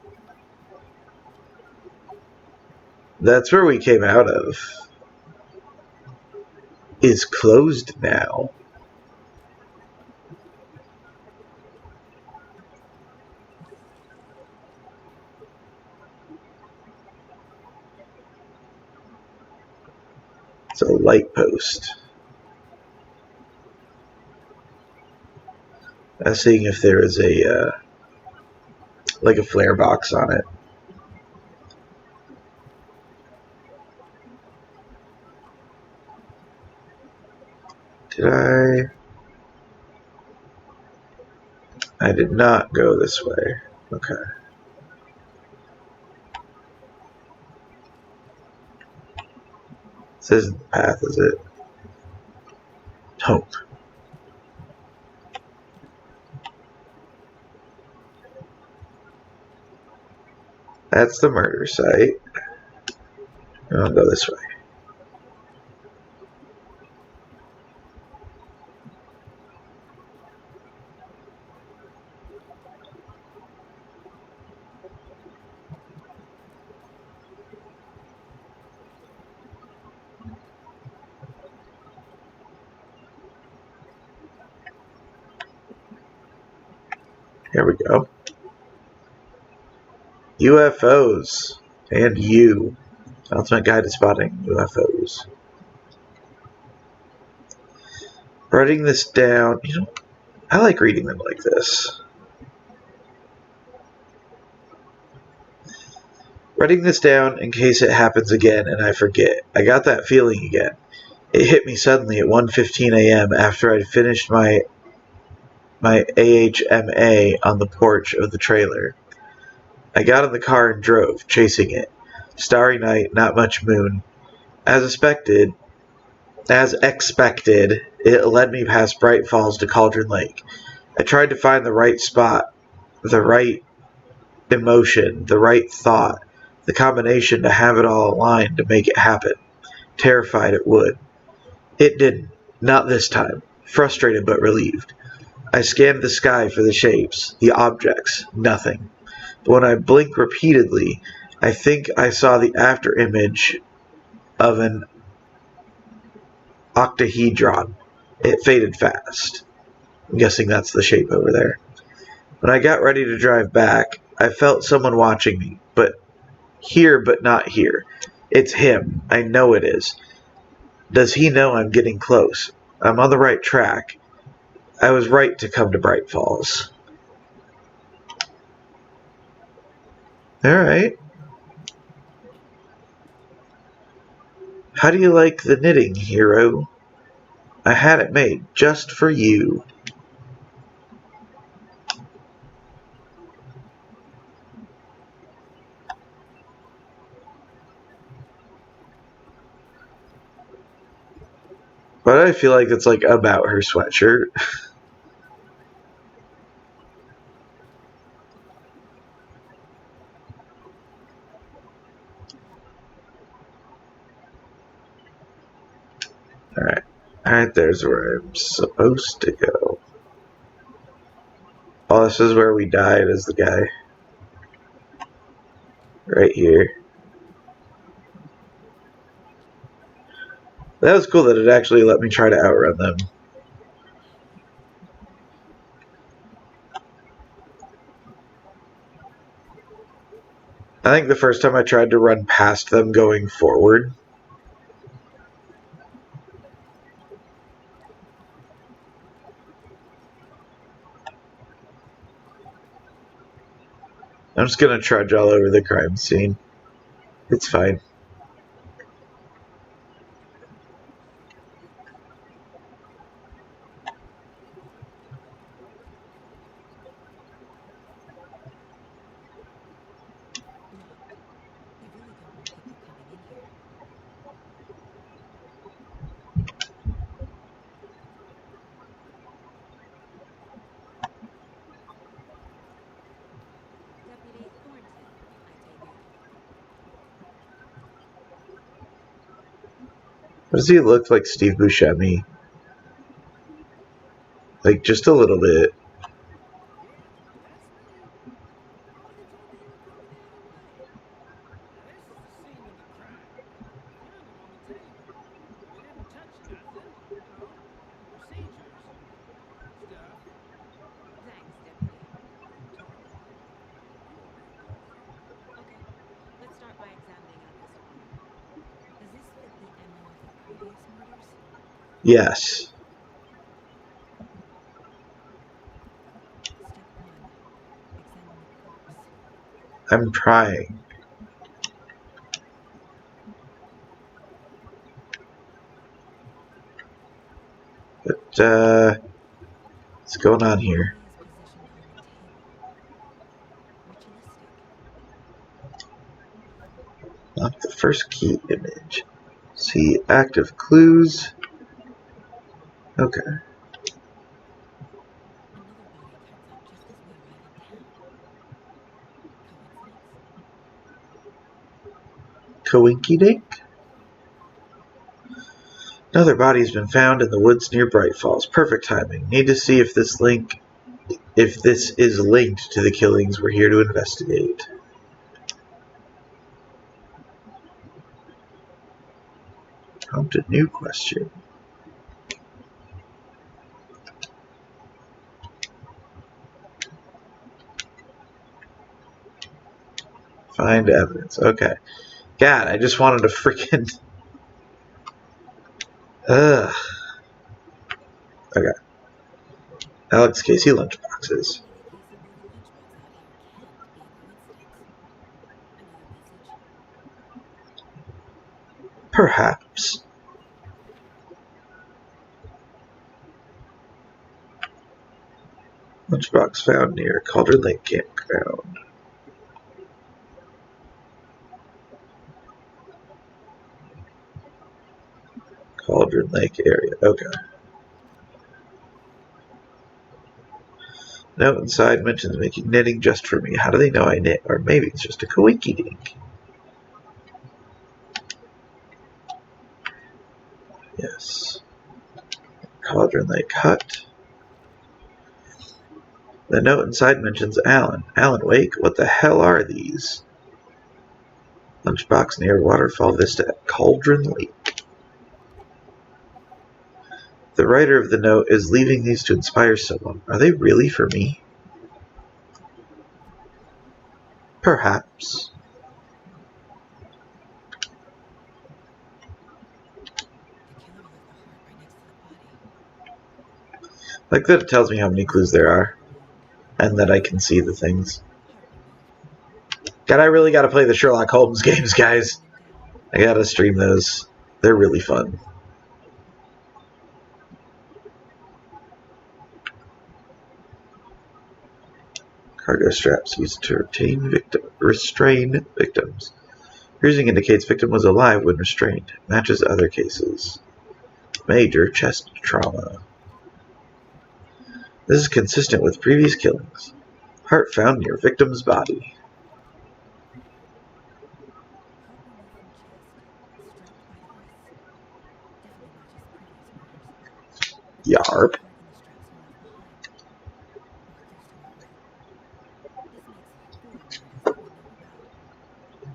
that's where we came out of. Is closed now. It's a light post. I was seeing if there is like a flare box on it. Did I? I did not go this way. Okay. This isn't the path, is it? Nope. That's the murder site. I'll go this way. Here we go. UFOs and you. Ultimate guide to spotting UFOs. Writing this down. You know, I like reading them like this. Writing this down in case it happens again and I forget. I got that feeling again. It hit me suddenly at 1:15 a.m. after I'd finished my AHMA on the porch of the trailer. I got in the car and drove, chasing it. Starry night, not much moon. As expected, it led me past Bright Falls to Cauldron Lake. I tried to find the right spot, the right emotion, the right thought, the combination to have it all aligned to make it happen. Terrified it would. It didn't. Not this time. Frustrated but relieved. I scanned the sky for the shapes, the objects. Nothing. But when I blinked repeatedly, I think I saw the afterimage of an octahedron. It faded fast. I'm guessing that's the shape over there. When I got ready to drive back, I felt someone watching me, but not here. It's him. I know it is. Does he know I'm getting close? I'm on the right track. I was right to come to Bright Falls. Alright. How do you like the knitting, hero? I had it made just for you. But I feel like it's like about her sweatshirt. Alright. Alright, there's where I'm supposed to go. Oh, this is where we died as the guy. Right here. That was cool that it actually let me try to outrun them. I think the first time I tried to run past them going forward. I'm just gonna trudge all over the crime scene. It's fine. Locked. They really don't want people coming in here. Deputy Thornton, I take it. Does he look like Steve Buscemi? Like, just a little bit. Yeah, that's me. Thought they told me you were coming the other way. Now this is the scene of the crime. Found it on the table. We didn't touch nothing, you know. Procedures and stuff. Thanks, Deputy. Tara, you owe me a coffee. Okay, let's start by examining out this room. Does this fit the MO of the previous murders? Yes. Step 1. Examine the corpse. I'm trying. But, what's going on The here? body is positioned on a table. Ritualistic. Not the first key image. See active clues. Okay. Another body turns up just as we arrive in town. Coincidence? Coinky dink. Another body has been found in the woods near Bright Falls. Perfect timing. Need to see if this is linked to the killings we're here to investigate. Prompted new question. Find evidence. Okay. God, I just wanted to freaking. Ugh. Okay. Alex Casey lunchboxes. Finding a Casey Booty lunchbox out here can't be a coincidence. Another message? Perhaps. Lunchbox found near Cauldron Lake Campground. Cauldron Lake area. Okay. Note inside mentions making knitting just for me. How do they know I knit? Or maybe it's just a coinky dink. Yes. Cauldron Lake Hut. The note inside mentions Alan. Alan Wake? What the hell are these? Lunchbox near Waterfall Vista at Cauldron Lake. The writer of the note is leaving these to inspire someone. Are they really for me? Perhaps. The killer left the heart right next to the body. Like that it tells me how many clues there are. Wound. And that I Knife can in see the place. things. Heart removed. God, I really gotta play the Sherlock Holmes games, guys. Coming down. I gotta stream those. They're really fun. Cargo straps used to restrain victims. Bruising indicates victim was alive when restrained. Matches other cases. Major chest trauma. This is consistent with previous killings. Heart found near victim's body. Heart removed from chest. Strapped by the wrists. Definitely matches previous murders. But this time Yarp. the heart and the straps were left behind. Not those to our right. This makes 4 murders that we know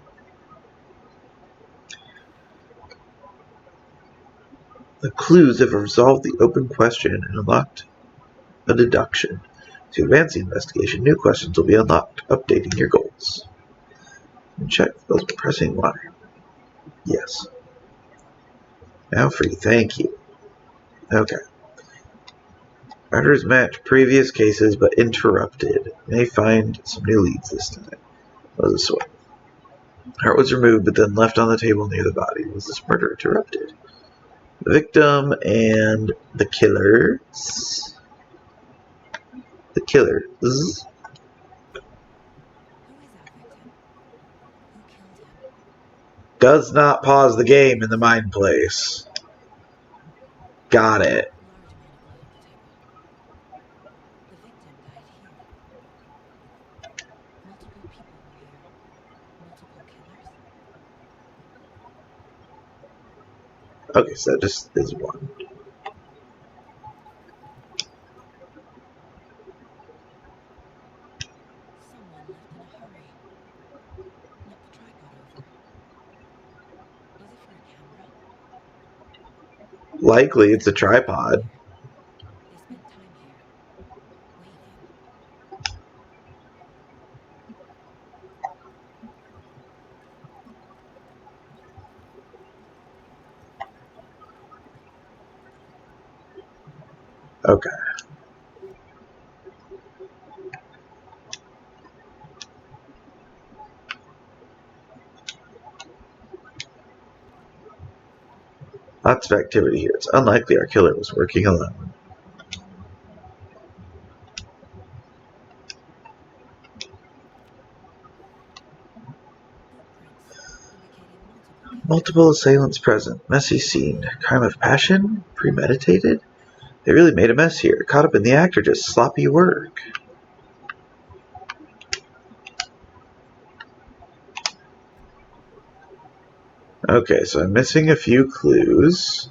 about. The clues have resolved the open question and unlocked a deduction. To advance the investigation, new questions will be unlocked, updating your goals. And check those by pressing Y. Yes. Now free. Thank you. Okay. Murders match previous cases but interrupted. May find some new leads this time. Was this one? Heart was removed but then left on the table near the body. Was this murder interrupted? The victim and the killers. The killers. Who is our victim? Who killed him? Does not pause the game in the mind place. Got it. Large amount of blood on the table. The victim died here. Multiple people were here. Multiple killers? Okay, so that just is one. Someone left in a hurry. Knocked the tripod over. Was it for a camera? Likely it's a Someone was living tripod. here. They spent time here. Waiting. Okay. Lots of activity here. It's unlikely our killer was working alone. Footprints indicating multiple killers. Multiple assailants present. Messy scene. Crime of passion? Premeditated? They really made a mess here. Caught up in the act or just sloppy work? Okay, so I'm missing a few clues.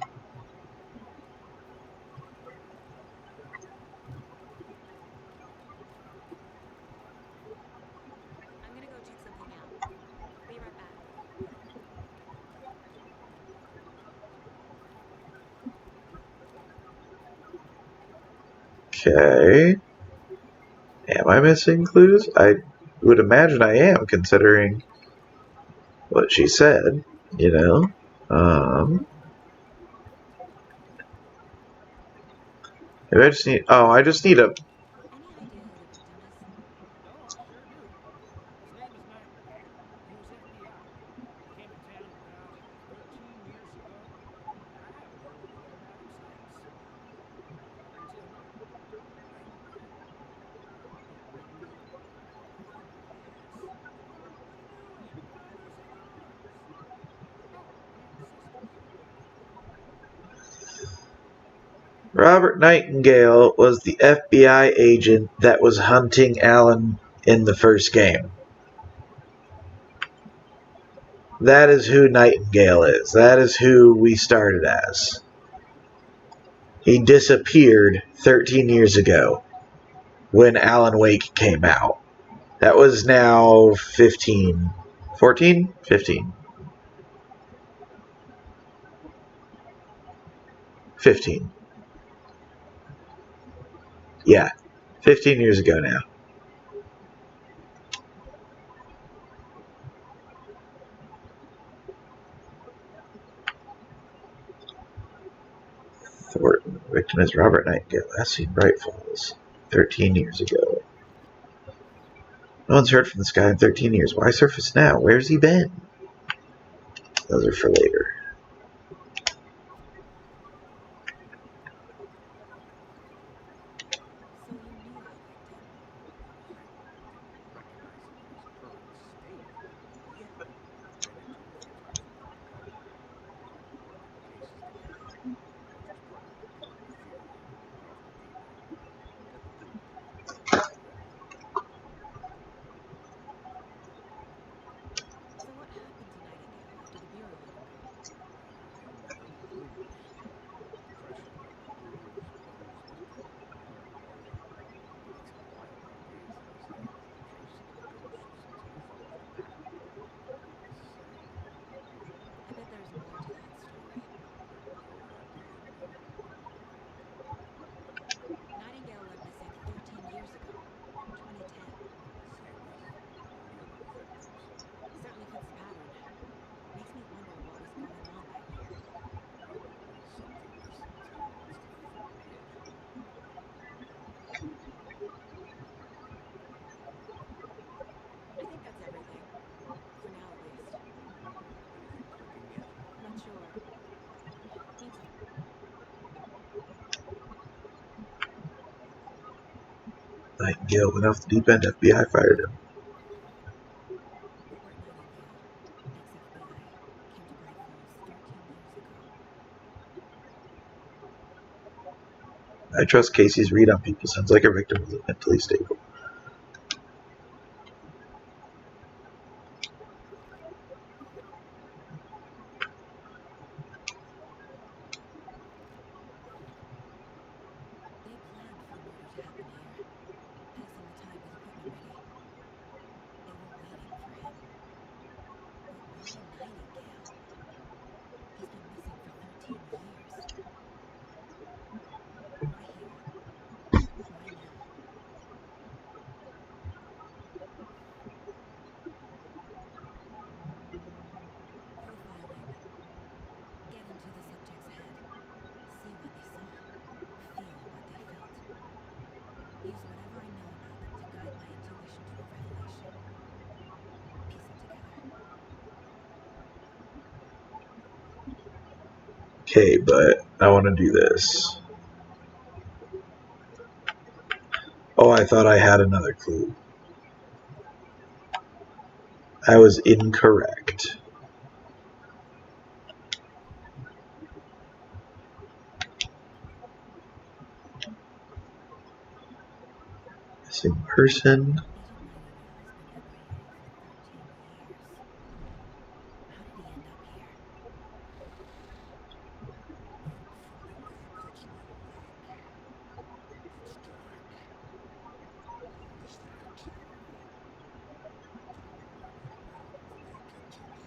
I'm gonna go check something out. Be right back. Okay. Am I missing clues? I would imagine I am, considering what she said, you know? Um, maybe I just need. Oh, I just need a. Any idea who the victim is? Oh, I sure do. His name is Nightingale. He was FBI. He came to town about 13 years ago, and I haven't heard a word about him since. Until now. Nightingale. Nightingale? Yes. You knew him, brothers in arms. Oh, and sisters. Robert Nightingale was the FBI agent that was hunting Alan in the first game. That is who Nightingale is. That is who we started as. He disappeared 13 years ago when Alan Wake came out. That was now 15. 14? 15. 15. Yeah. 15 years ago now. Thornton. Victim is Robert Nightingale. Last seen Bright Falls 13 years ago. No one's heard from this guy in 13 years. Why surface now? Where's he been? Those are for later. So you knew the victim. I didn't recognize him in his current state, but yeah, ran into him a few times in front of the counter. We worked on cases together, which was part of my criminal theory. We often came to get the boot together. So what happened to Nightingale after the Bureau let him go? Him and Luz. Depression looms was growing on him. He had some wild ideas in his head, chased ghosts until he fell off the path. Sad. I bet there's more to that story. No idea now. Nightingale went missing 13 years ago, 2010. Same as all the other victims. Certainly fits the pattern. Makes me wonder what was going on that year. Probably something this town wants to forget. I think that's everything. For now, at least. Anything clicking yet? Not sure. Need to. Nightingale went off the deep end. FBI fired him. Robert Nightingale, ex-FBI, came to Bright Falls 13 years ago. I trust Casey's read on people. Sounds like her victim was mentally stable. They planned for the murder to happen here, passing the time with equipment ready. They were waiting for him. But why Nightingale? He's been missing for 13 years. Why here? Why now? Profiling. Get into the subject's head. See what they saw. Feel what they felt. Use whatever I know about them to guide my intuition to a revelation. Piece it together. Okay, but I want to do this. Oh, I thought I had another clue. I was incorrect. Same person. Agent Nightingale has been MIA for 13 years. How did he end up here? From the way it puts me awake. It's dark. Always there, too. Running around the way it gets to me says otherwise. Robert Nightingale came from the lake before his murder. Nightingale was chosen as the victim. Why? Flip the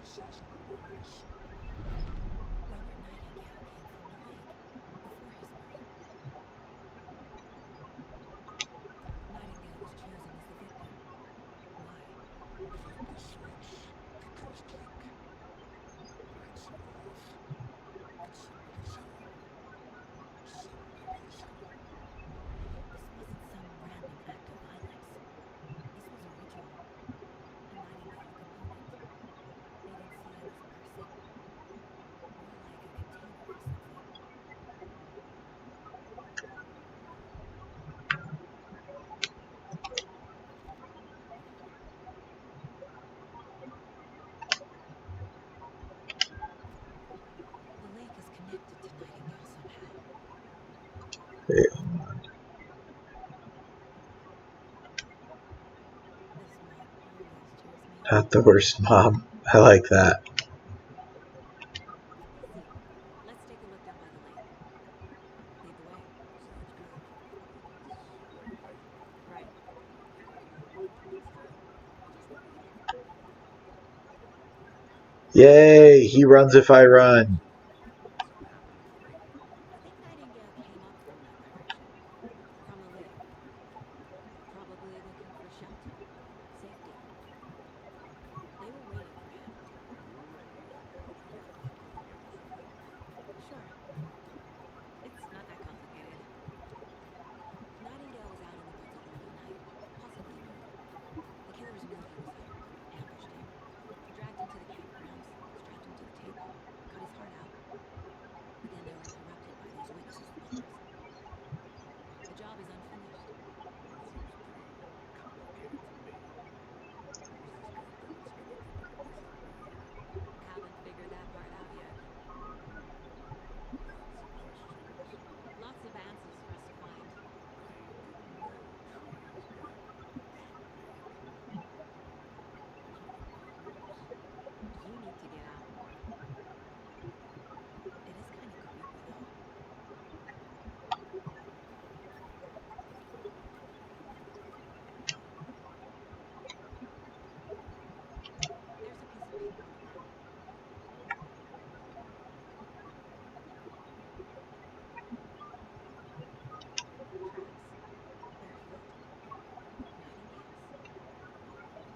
switch. It goes click. Lights are off. And somebody's home. Somebody's home. This wasn't some random act of violence. This was a ritual, a Nightingale component. They didn't see him as a person, more like a container for something. The lake is connected to Nightingale somehow. Okay. This mob always cheers me on. Not the worst mom. I like that. Easy. Let's take a look down by the lake. Lead the way. Sounds good. It's very light. Right. Think I can hold my own up straight? Just a little? Yay! He runs if I run. So what happened at the lake? I think Nightingale came up from that direction, from the lake. Probably looking for shelter, safety. They were waiting for him. You were ready, but you didn't want to complicate it further. Sure, it's not that complicated. Nightingale was out in the woods alone at night, possibly alone. The killers knew he was here, ambushed him, dragged him to the campgrounds, strapped him to the table, cut his heart out. But then they were interrupted by those witnesses of theirs. The job is unfinished. That seems pretty complicated to me. Where's this guy going spending a couple of days out of the year? Haven't figured that part out yet. Lots of questions. Lots of answers for us to find. I didn't know trees got that big. Those are the big ones. You need to get out more. It is kind of creepy, though. There's a piece of paper on the ground. Tracks. Barefoot.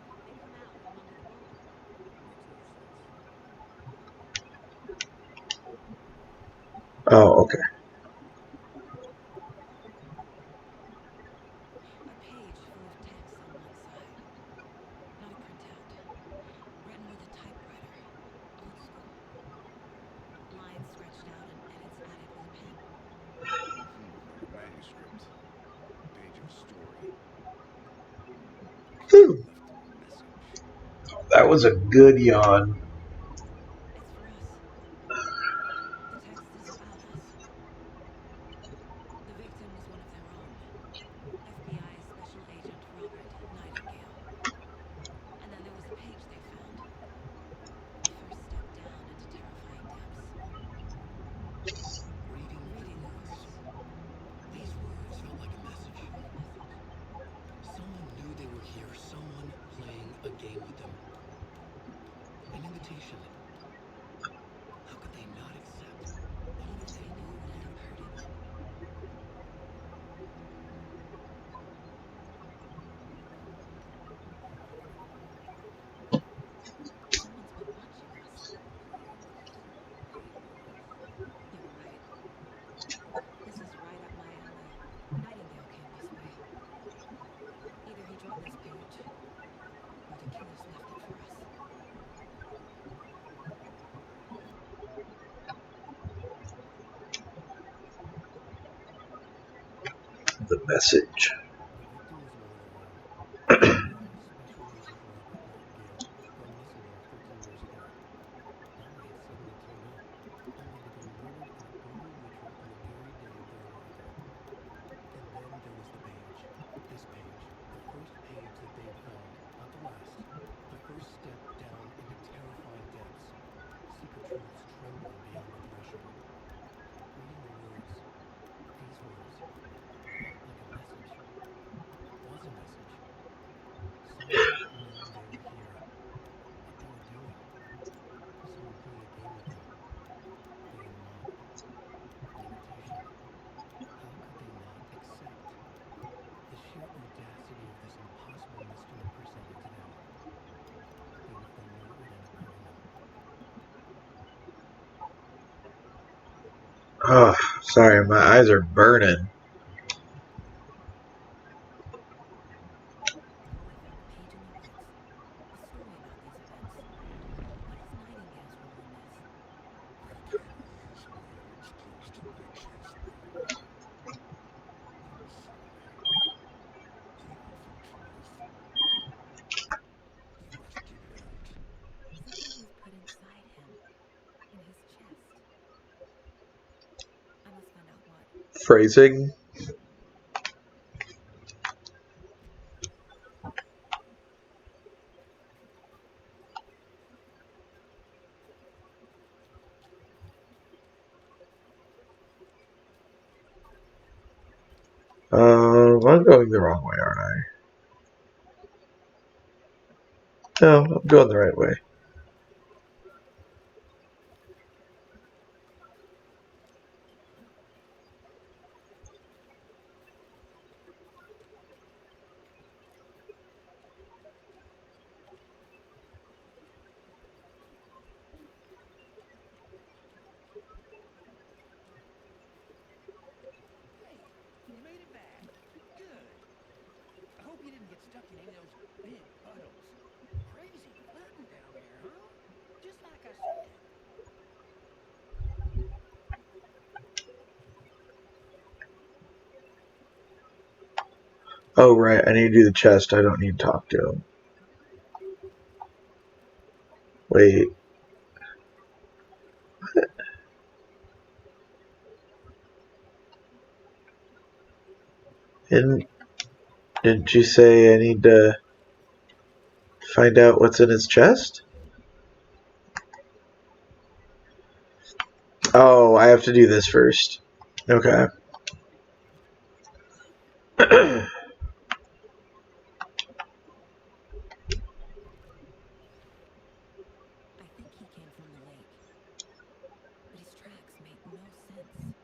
Nightingales. They come out from under the boulder. Makes no sense. Oh, okay. A page full of text on one side. Not a printout. Written with a typewriter. Old school. Lines scratched out and edits added with a pen. Like a manuscript. Page of a story. Killer Whew. left a message. That was a good yawn. It's for us. The text is about us. The victim was one of their own. FBI Special Agent Robert Nightingale. And then there was the page they found. The first step down into terrifying depths. Reading the Reading the words. words. These words felt like a message. Like a message. Someone knew they were here, someone playing a game with them. An invitation. How could they not accept? Even if they knew it would end up hurting them. Someone's been watching us. Playing with us. Game with us. You were right. This is right up my alley. Nightingale came this way. Either he dropped this page, or the killers left it for us. The message. The victim was one of their own. FBI Special Agent Robert Nightingale, gone missing there 13 years ago. Now he had suddenly turned up, only to be murdered in a brutal ritual on the very day of their arrival. And then there was the page. This page, Oh, sorry, my eyes are burning. I found a page in the woods, a story about these events. What is Nightingale's role in this? I can use my words close to my chest, Marilla. Inside, even for truth. You must get it out. Something was put inside him, in his chest. I must find out what. Phrasing. I'm going the wrong way, aren't I? No, I'm going the right way. Hey, you made it back. Good. I hope you didn't get stuck in any of those big puddles. Crazy flooding down there, huh? Just like I said. Oh, right, I need to do the chest. I don't need to talk to him. Wait. Didn't you say I need to find out what's in his chest? Oh, I have to do this first. Okay. I think he came from the lake, but his tracks make no sense.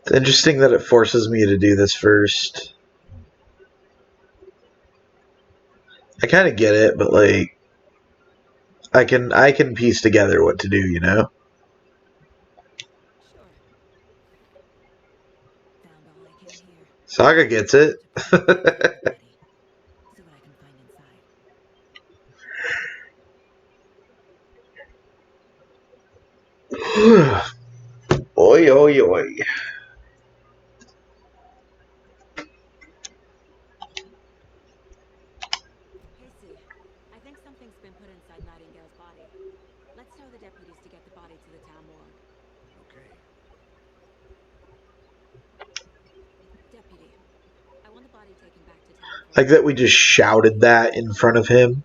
It's interesting that it forces me to do this first. I kind of get it, but like I can piece together what to do, you know? Sure. Found all I can here. Saga gets Now it. to pry the lid from the body. See what I can find inside. Oi, oi, oi. Hey, Sue. I think something's been put inside Nightingale's body. Let's tell the deputies to get the body to the town morgue. Okay. Deputy, I want the body taken back to town for Like that we just autopsy. shouted that in front of him.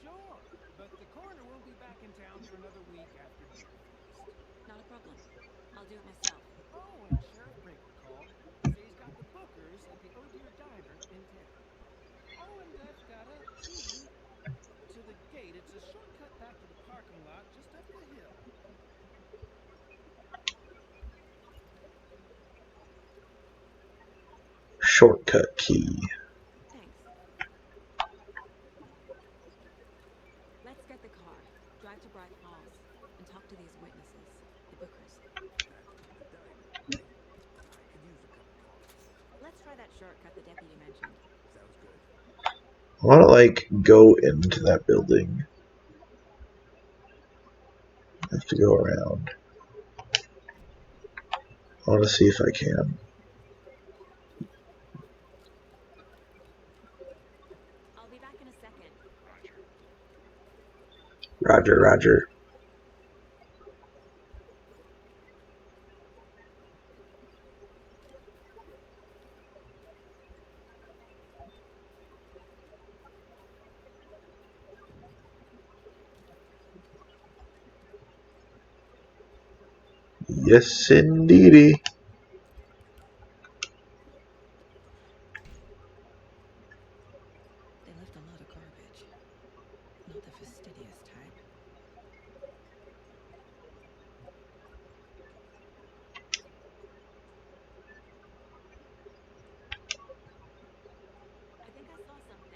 Sure, but the coroner won't be back in town for another week after Beer Feast. Not a problem. I'll do it myself. Oh, and Sheriff Brinker called to say he's got the bookers at the Oh Dear Diner in town. Oh, and I've got a key to the gate. It's a shortcut back to the parking lot just up the hill. Shortcut key. Thanks. Let's get the car, drive to Bright Falls, and talk to these witnesses, the Bookers. That's the diner, right? I could use a cup of coffee. Let's try that shortcut the deputy mentioned. Sounds good. I want to like go into that building. I have to go around. I want to see if I can. I'll be back in a second. Roger. Roger, Roger. Yes, indeedy. They left a lot of garbage. Not the fastidious type. I think I saw something.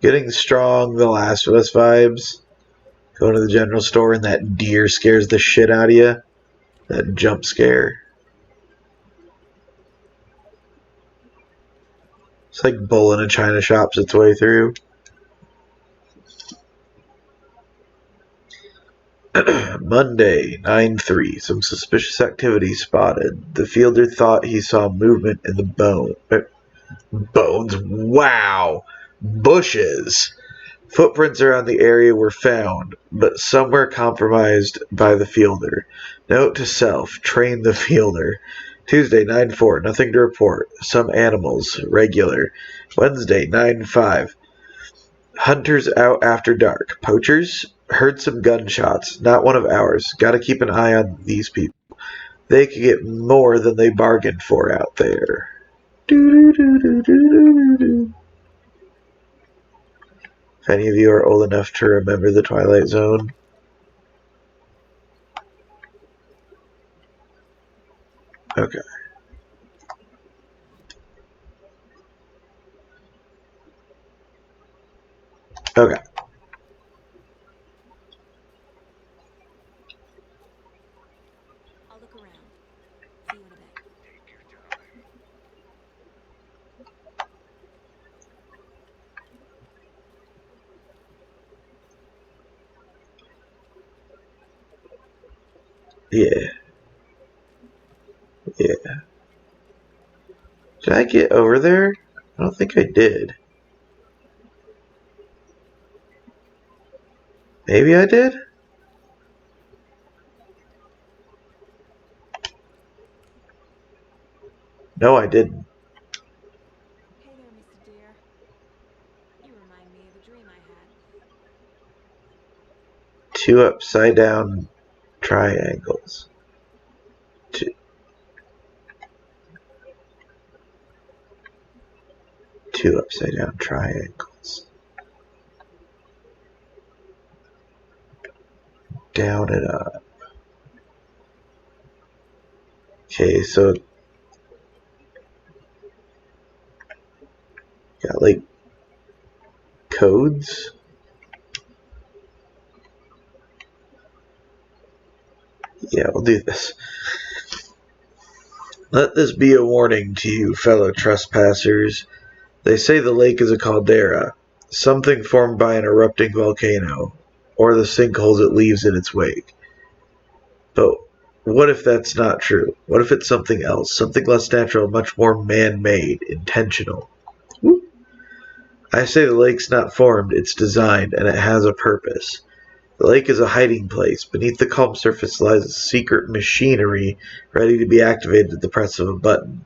Getting strong, The Last of Us vibes. Going to the general store and that deer scares the shit out of you. That jump scare. It's like Bull in a China shop's its way through. Monday, 9/3. Some suspicious activity spotted. The fielder thought he saw movement in the bones. Wow. Bushes. Footprints around the area were found, but some were compromised by the fielder. Note to self, train the fielder. Tuesday, 9/4. Nothing to report. Some animals, regular. Wednesday, 9/5. Hunters out after dark. Poachers? Heard some gunshots. Not one of ours. Gotta keep an eye on these people. They could get more than they bargained for out there. If any of you are old enough to remember the Twilight Zone, okay. Okay. I'll look around. See you in a bit. Take your time. Yeah. Yeah. Did I get over there? I don't think I did. Maybe I did? No, I didn't. Hey there, Mr. Deer. You remind me of a dream I had. Two upside down triangles. Two upside down triangles. Down and up. Okay, so got like codes. Yeah, we'll do this. Let this be a warning to you, fellow trespassers. They say the lake is a caldera, something formed by an erupting volcano, or the sinkholes it leaves in its wake. But what if that's not true? What if it's something else? Something less natural, much more man-made, intentional. I say the lake's not formed, it's designed, and it has a purpose. The lake is a hiding place. Beneath the calm surface lies a secret machinery ready to be activated at the press of a button.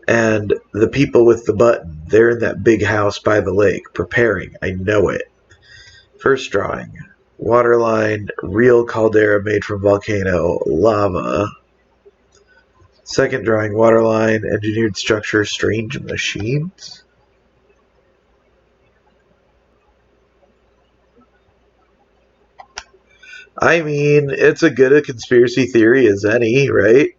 And the people with the button, they're in that big house by the lake, preparing. I know it. First drawing. Waterline, real caldera made from volcano, lava. Second drawing, waterline, engineered structure, strange machines. I mean, it's as good a conspiracy theory as any, right?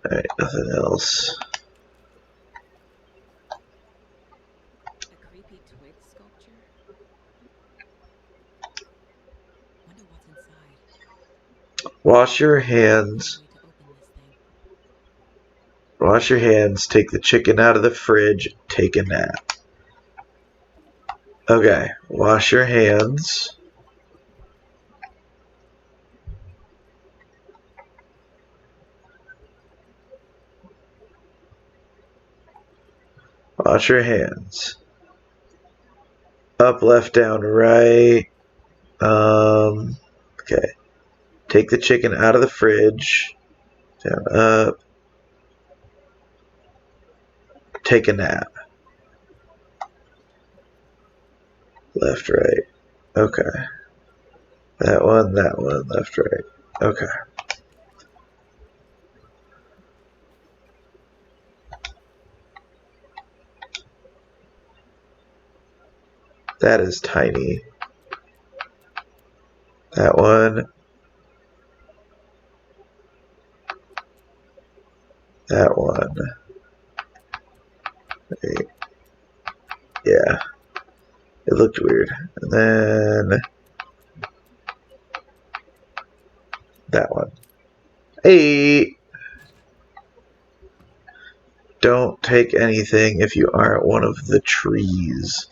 Alright, nothing else. A creepy twig sculpture? Wonder what's inside. Wash your Can't find hands. any way to open this thing. Wash your hands, take the chicken out of the fridge, take a nap. Okay, wash your hands. Wash your hands. Up, left, down, right. Okay. Take the chicken out of the fridge. Down, up. Take a nap. Left, right. Okay. That one, left, right. Okay. That is tiny. That one. That one. Yeah. It looked weird. And then that one. Hey! Don't take anything if you aren't one of the trees.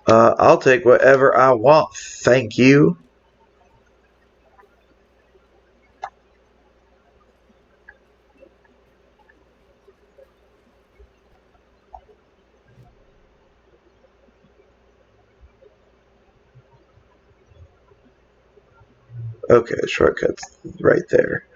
I'll take whatever I want, thank you. Okay, shortcut's right there.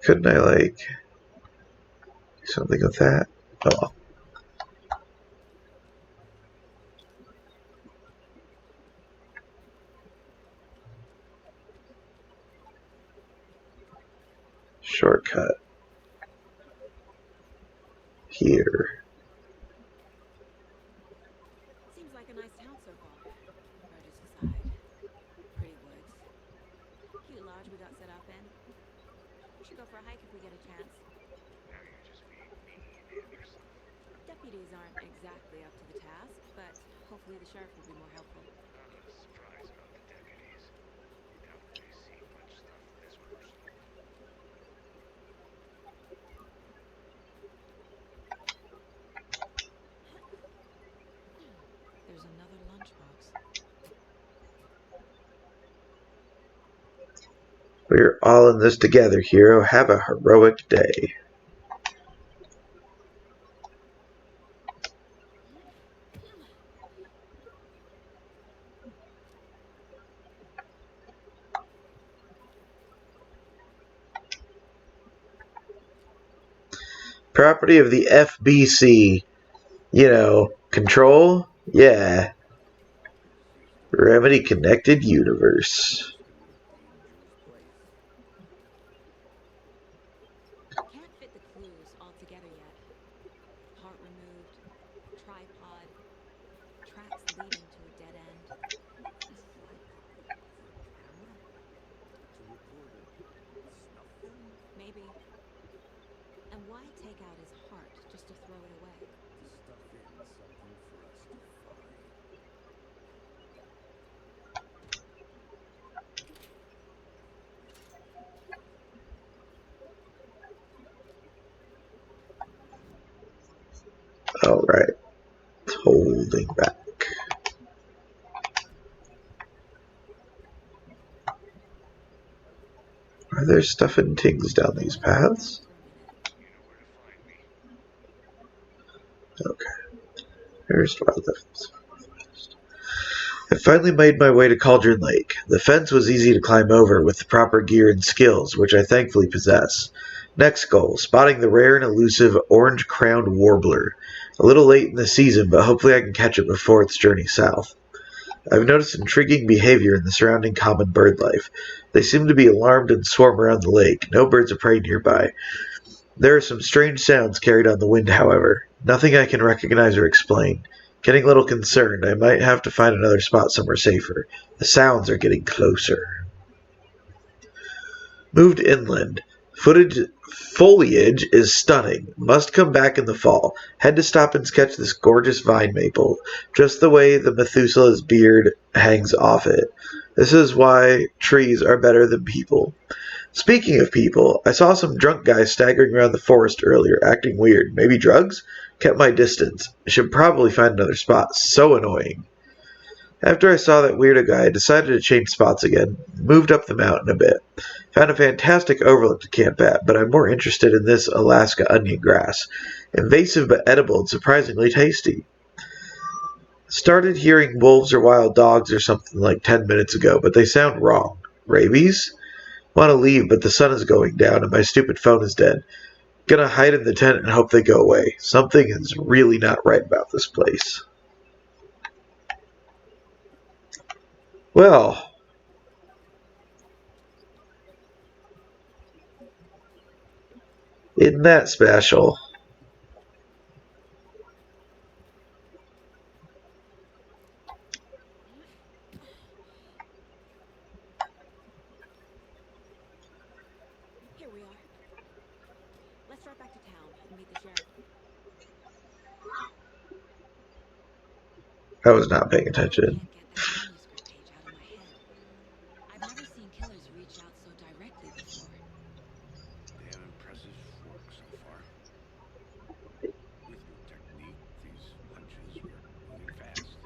Couldn't I, like, do something with that? Oh, shortcut. Here. Seems like a nice town so far. Produce aside. Pretty woods. Cute lodge we got set up in. We should go for a hike if we get a chance. Now you're just being mean and yourself. Deputies aren't exactly up to the task, but hopefully the sheriff will be more helpful. I'm not surprised about the deputies. Doubt they've seen much stuff this personal. There's another lunchbox. We're all in this together, hero. Have a heroic day. Property of the FBC. Control? Yeah. This is the way. Remedy Connected Universe. This can be a dangerous place. Can't fit the clues all together yet. Part removed, tripod, tracks leading to a dead end. A tripod for a camera? To record a snuff film? Maybe. And why take out his heart just to throw it away? To stuff in something for us to find. Alright. Holding back. Are there stuff and things down They these let us look around paths? for a minute. You know where to find me. Okay. There's wildlife. I finally made my way to Cauldron Lake. The fence was easy to climb over with the proper gear and skills, which I thankfully possess. Next goal, spotting the rare and elusive orange-crowned warbler. A little late in the season, but hopefully I can catch it before its journey south. I've noticed intriguing behavior in the surrounding common bird life. They seem to be alarmed and swarm around the lake. No birds of prey nearby. There are some strange sounds carried on the wind, however. Nothing I can recognize or explain. Getting a little concerned. I might have to find another spot somewhere safer. The sounds are getting closer. Moved inland. Foliage is stunning. Must come back in the fall. Had to stop and sketch this gorgeous vine maple. Just the way the Methuselah's beard hangs off it. This is why trees are better than people. Speaking of people, I saw some drunk guy staggering around the forest earlier, acting weird. Maybe drugs? Kept my distance. I should probably find another spot. So annoying. After I saw that weirdo guy, I decided to change spots again. Moved up the mountain a bit. Found a fantastic overlook to camp at, but I'm more interested in this Alaska onion grass. Invasive but edible and surprisingly tasty. Started hearing wolves or wild dogs or something like 10 minutes ago, but they sound wrong. Rabies? Want to leave, but the sun is going down and my stupid phone is dead. Gonna hide in the tent and hope they go away. Something is really not right about this place. Well, isn't that special? Here we are. Let's drive back to town and meet the sheriff. I was not paying I still attention. can't get that manuscript page out of my head. I've never seen killers reach out so directly before. Damn impressive work so far. With your technique, these hunches, we're moving fast.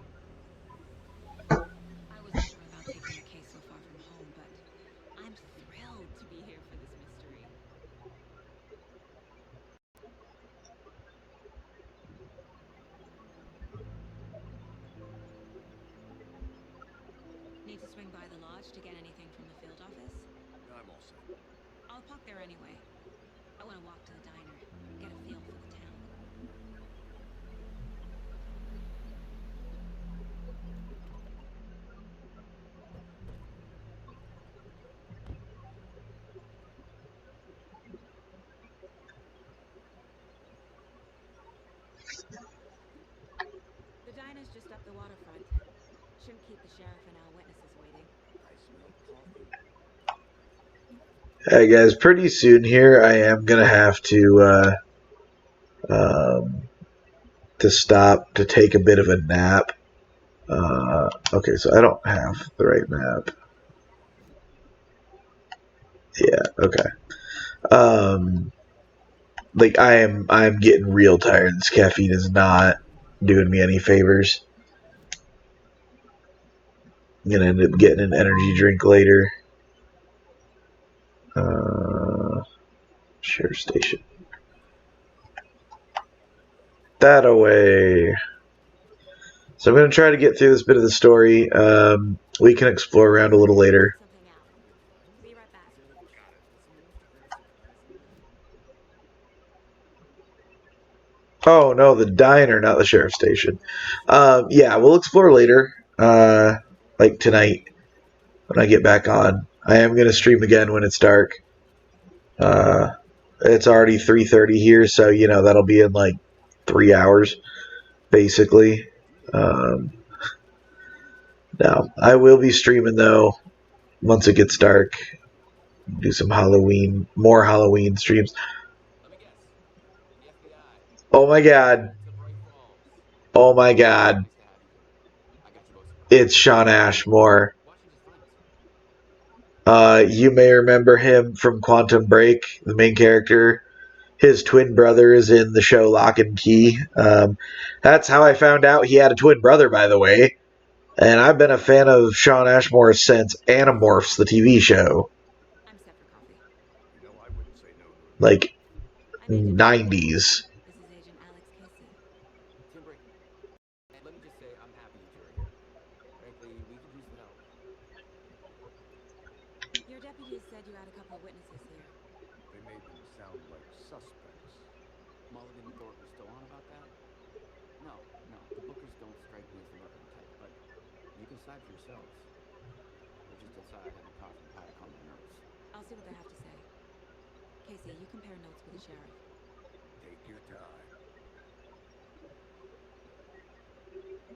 I wasn't sure about taking the case so far from home, but I'm thrilled to be here for this mystery. Need to swing by the lodge to get anything from the field office? I'm all set. I'll park there anyway. I want to walk to the diner, get a feel for the town. The diner's just up the waterfront. Shouldn't keep the sheriff and our witnesses waiting. I smell coffee. Hey guys, pretty soon here I am gonna have um, to stop to take a bit of a nap. Okay, so I don't have the right map. Yeah, okay. Um, like I'm getting real tired. This caffeine is not doing me any favors. I'm gonna end up getting an energy drink later. Share station. That away. So I'm gonna try to get through this bit of the story. We can explore around a little later. Check something out. You're fine. Be right back. Is there Got it. awesome enough to grab some fries in there? Oh no, the diner, not the sheriff station. Anything else? Yeah, we'll explore later. Like tonight when I get back on. I am gonna stream again when it's dark. Uh, it's already 3:30 here, so you know that'll be in like 3 hours, basically. Um, no, I will be streaming though once it gets dark. Do some more Halloween streams. Let me guess. The FBI. Oh my god. To Bray Falls. Oh my So god. nice to have you here. I got you both some coffee. It's Sean Ashmore. Why don't you just find us? You may remember him from Quantum Break, the main character. His twin brother is in the show Lock and Key. That's how I found out he had a twin brother, by the way. And I've been a fan of Sean Ashmore since Animorphs, the TV show, I'm set for coffee. You know, I wouldn't say no to a drink. like I'm Agent Charlotte 90s. Anderson. This is Agent Alex Casey. Tim Bray. And let me just say, I'm happy you two are here. Frankly, we could use the help. Your deputies said you had a couple of witnesses here. They made them sound like suspects. Mulligan and Thornton still on about that? No, no. The Bookers don't strike me as the murdering type, but you can decide for yourselves. We're just outside having coffee and pie to calm my nerves. I'll see what they have to say. Casey, you compare notes with the sheriff. Take your time.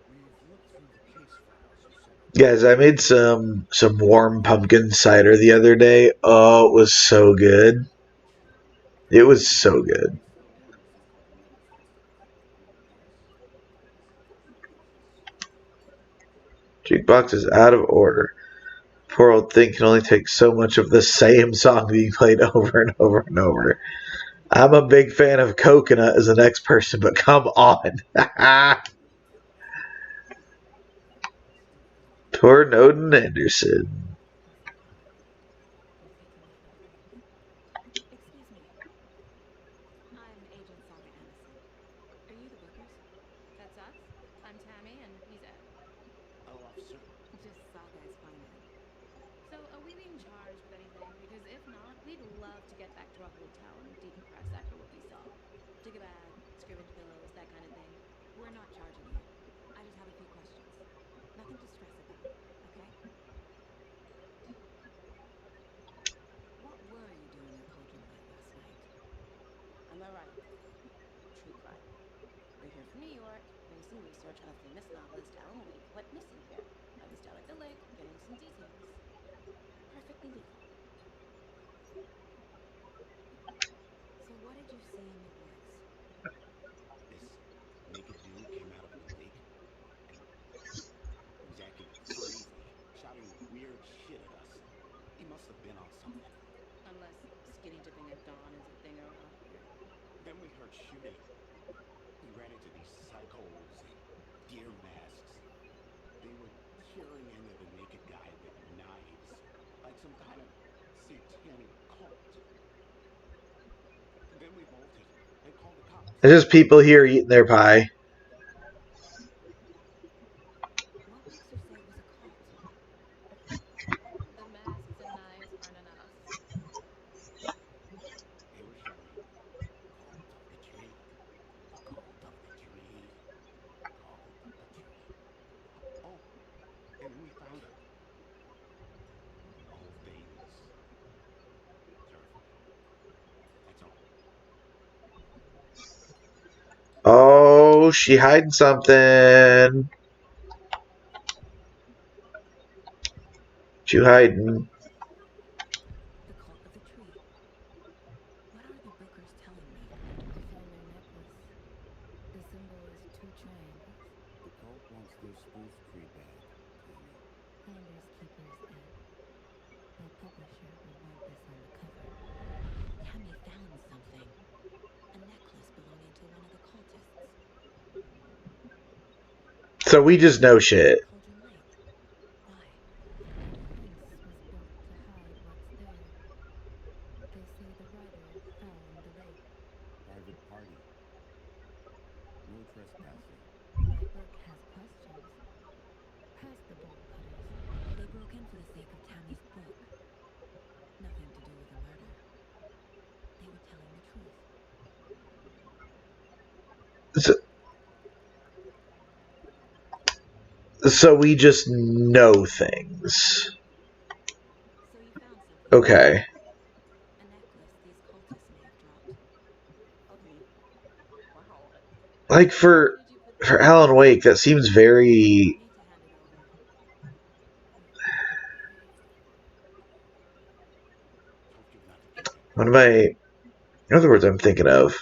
We've looked through the case files you sent over. Guys, I made some warm pumpkin cider the other day. Oh, it was so good. It was so good. So, this is called the Meadows Festival. Yes. Jukebox is out of order. Poor old thing can only take so much of the same song being played over and over and over. I'm a big fan of Coconut as the next person, but come on. Poor Noden Anderson. Coffee tonight, I believe. Excuse me. I'm Agent Saga Anderson. Are you the Bookers? That's us. I'm Tammy, and he's Ed. Oh, officer. Just Saga is fine, Ed. So, are we being charged with anything? Because if not, we'd love to get back to our hotel and decompress after what we saw. Dig a bag, scream into pillows, that kind of thing. We're not charging you. I just have a few questions. Nothing to stress about, okay? What were you doing at Cauldron late last night? Am I right? True crime. We're here from New York, doing some research on a famous novelist, Alan Wake, who went missing here. I was down at the lake, getting some details. Perfectly legal. Unless skinny dipping at dawn is a thing around here. Then we heard shooting. We ran into these psychos in deer masks. They were tearing into the naked guy with knives, like some kind of satanic cult. Then we bolted and called the cops. There's just people here eating their pie. What makes you say it was a cult? The masks and knives aren't enough. They were shouting, "Cult of the tree, the cult of the tree, cult of the tree." Oh, and then we found it. The whole thing was terrifying. That's all. Oh, she hiding something. You hiding? The cult of the tree. What are the bookers telling me? I found their necklace. The symbol is two triangles. The cult wants their spoof tree back, Tammy. Finders keepers, Ed. No publisher would want this on the cover. Tammy found something. A necklace belonging to one of the cultists. So we just know shit. Cauldron Lake. Why? The fence was built to hide what's there. They say the writer fell in the lake. Private party. No trespassing. My book has questions. Past the bolt cutters. They broke in for the sake of Tammy's book. Nothing to do with a murder. They were telling the truth. So we just know things. So you found something. Okay. A necklace these cultists may have dropped. Okay. Wow. Like Where for did you put for that? Alan Wake, that seems You very. need to hand it over. Told you not to touch it. What am I? In other words, I'm thinking of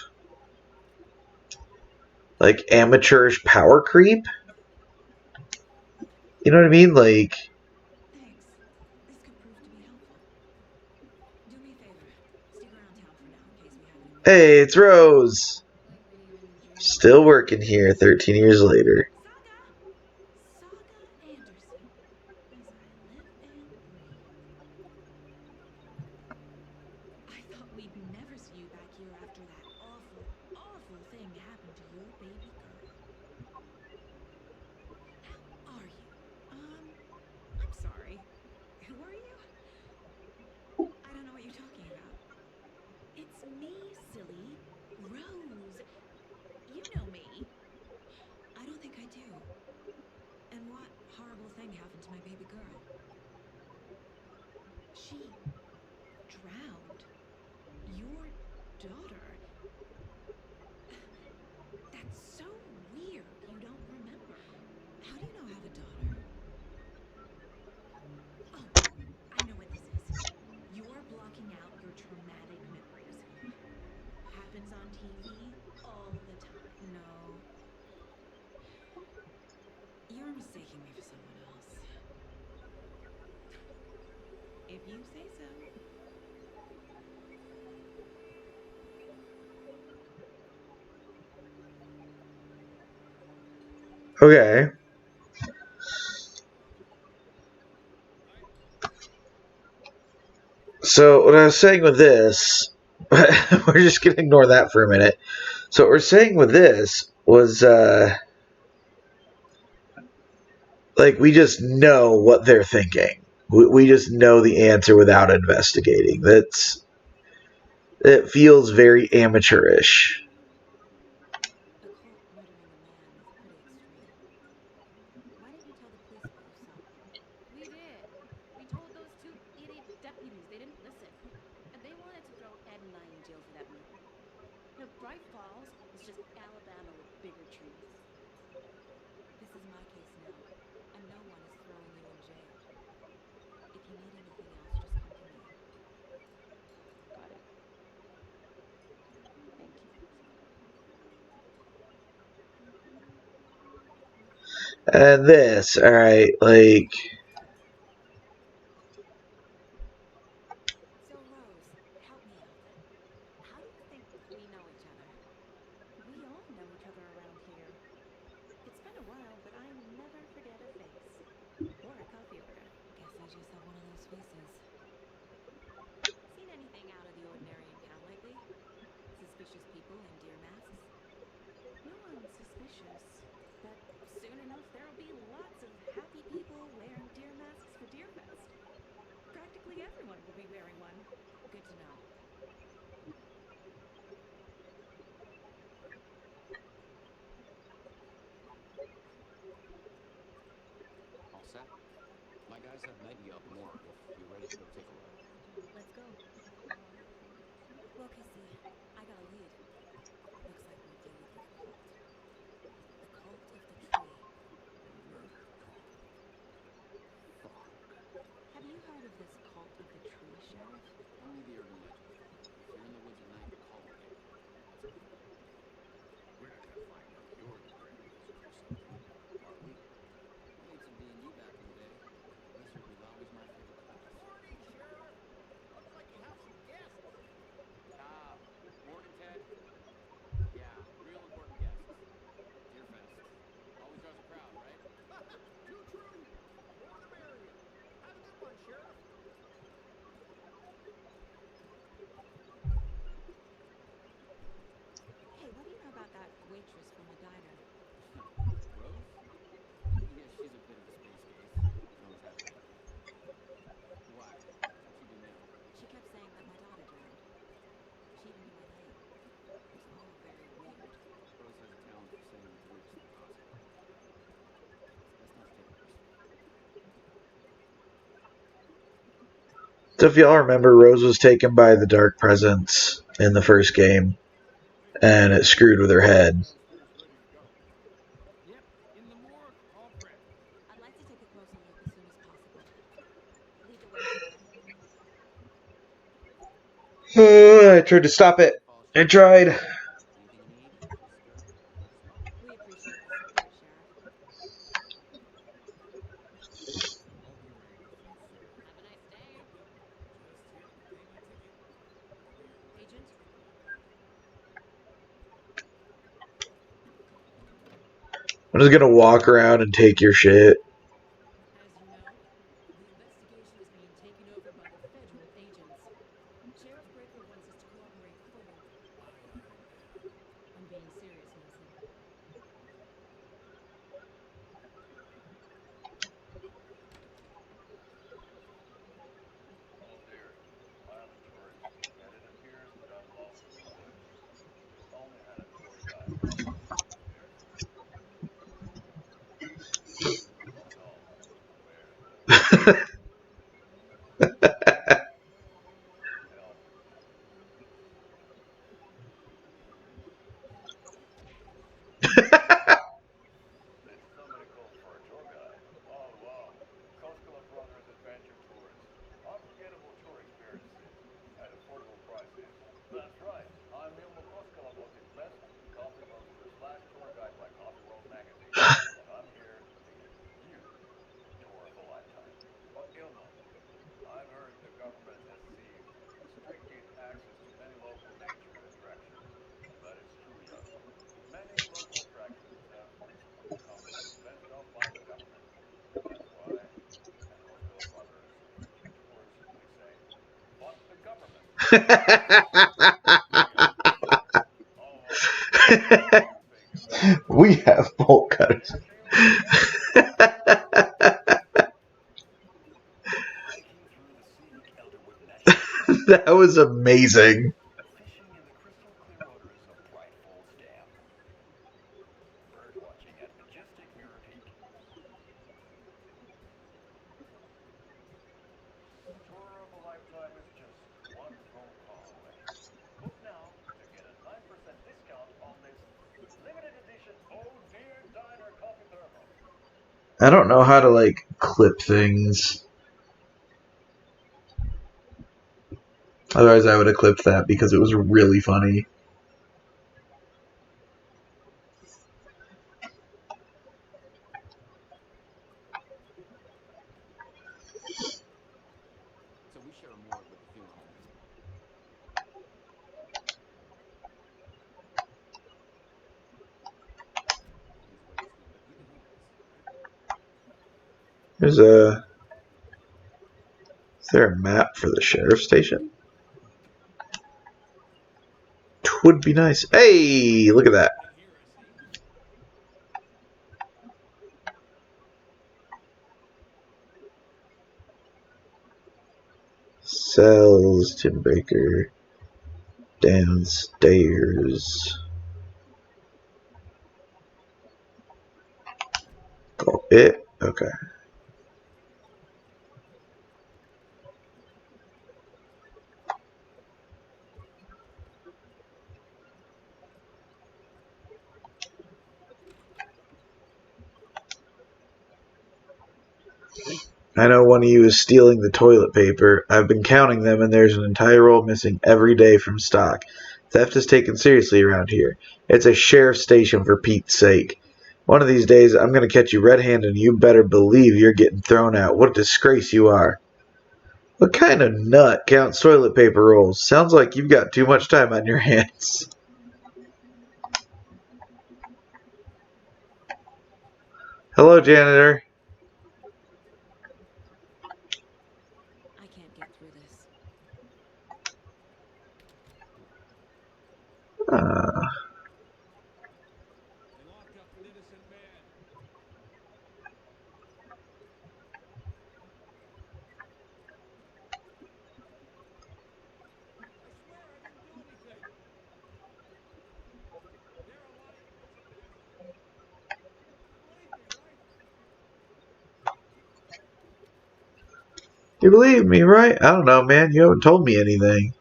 like amateurish power creep. You know what I mean? Like, Thanks. This could prove to be helpful. Do me a favor. Stick around town for now in case we have any more hey, it's questions. Rose. Like we'd even dream of Still this. working here 13 years later. Saga! Saga Anderson. As I live and breathe. I thought we'd never see you back here after that awful, awful thing happened to your baby girl. How are you? I'm sorry. Who are you? I don't know what you're talking about. It's me, silly. Rose. You know me. I don't think I do. And what horrible thing happened to my baby girl? She drowned. Your daughter. That's so weird you don't remember. How do you know I have a daughter? Oh, I know what this is. You're blocking out your traumatic memories. Happens on TV all the time. No. You're mistaking me for someone else. If you say so. Okay. So what I was saying with this, we're just gonna ignore that for a minute. So what we're saying with this was, like we just know what they're thinking. We just know the answer without investigating. It feels very amateurish. A cult murdering a man is pretty extreme. Why didn't you tell the police what you saw? We did. We told those two idiot deputies. They didn't listen. And they wanted to throw Ed and I in jail for that murder. No, Bright Falls is just Alabama with bigger trees. This is my case now, and no one is throwing you in jail. If you need anything else, just come to me. Got it. Thank you, Saga. And this, alright, like So if y'all remember, Rose was taken by the Dark Presence in the first game, and it screwed with her head. Downstairs ready to go. Yep, in the morgue, all prepped. I'd like to take a closer look as soon as possible. Lead the way, Sheriff. I tried to stop it. Hey, Falls I Church. tried. Anything you need? Just know. We appreciate the support, Sheriff. I'll be waiting with you, sir. Have a nice day. Yep. Just here to pay my ticket. Clear. Agent, I'm just gonna walk around and take your shit. as you know, the investigation is being taken over by the federal agents. Sheriff Breaker wants us to cooperate fully. Aye, aye, ma'am. I'm being serious, Nelson. Oh dear, island tourist, and it appears that I'm lost in the woods. Only had a tour guide. Oh dear. Oh no, where though? Help. Did somebody call for a tour guide? Oh wow, Koskela Brothers Adventure Tours. Unforgettable tour experiences at affordable prices. That's right, I'm Ilmo Koskela, voted best coffee roaster slash tour guide by Coffee World magazine. And I'm here to give you the tour of a lifetime. But Ilmo, I've heard the government has seized and restricted access to many local nature attractions. That is true, young one. Many local attractions have recently become fenced off by the government. That's why at Koskela Brothers Adventure Tours we say, fuck the government. We have bolt cutters. Oh wow. What do you think about the We tour? have bolt cutters. Anything we can do? Hiking through the scenic Elderwood National Park. That was amazing. Fishing in the crystal clear waters of Bright Falls Dam. Bird watching at majestic Mirror Peak. The tour of a lifetime is just one phone call away. Book now to get a 9% discount on this limited edition Oh Dear Diner coffee thermos. I don't know how to like clip things. Otherwise, I would have clipped that because it was really funny. So we share a morgue with the funeral home. Needs a way to sleep, but you can handle this, right? There's a. Is there a map for the sheriff's station? Would be nice. Hey, look at that. Happening here, I see. Cells, Tim Baker, downstairs. Oh, it? Okay. I know one of you is stealing the toilet paper. I've been counting them, and there's an entire roll missing every day from stock. Theft is taken seriously around here. It's a sheriff's station, for Pete's sake. One of these days, I'm going to catch you red-handed, and you better believe you're getting thrown out. What a disgrace you are. What kind of nut counts toilet paper rolls? Sounds like you've got too much time on your hands. Hello, janitor. I can't get through this. Uh, They locked up an innocent man. I swear I didn't do anything. They're a lying bunch of bastards. You believe me, right? You believe me, right? I don't know, man. You haven't told me anything.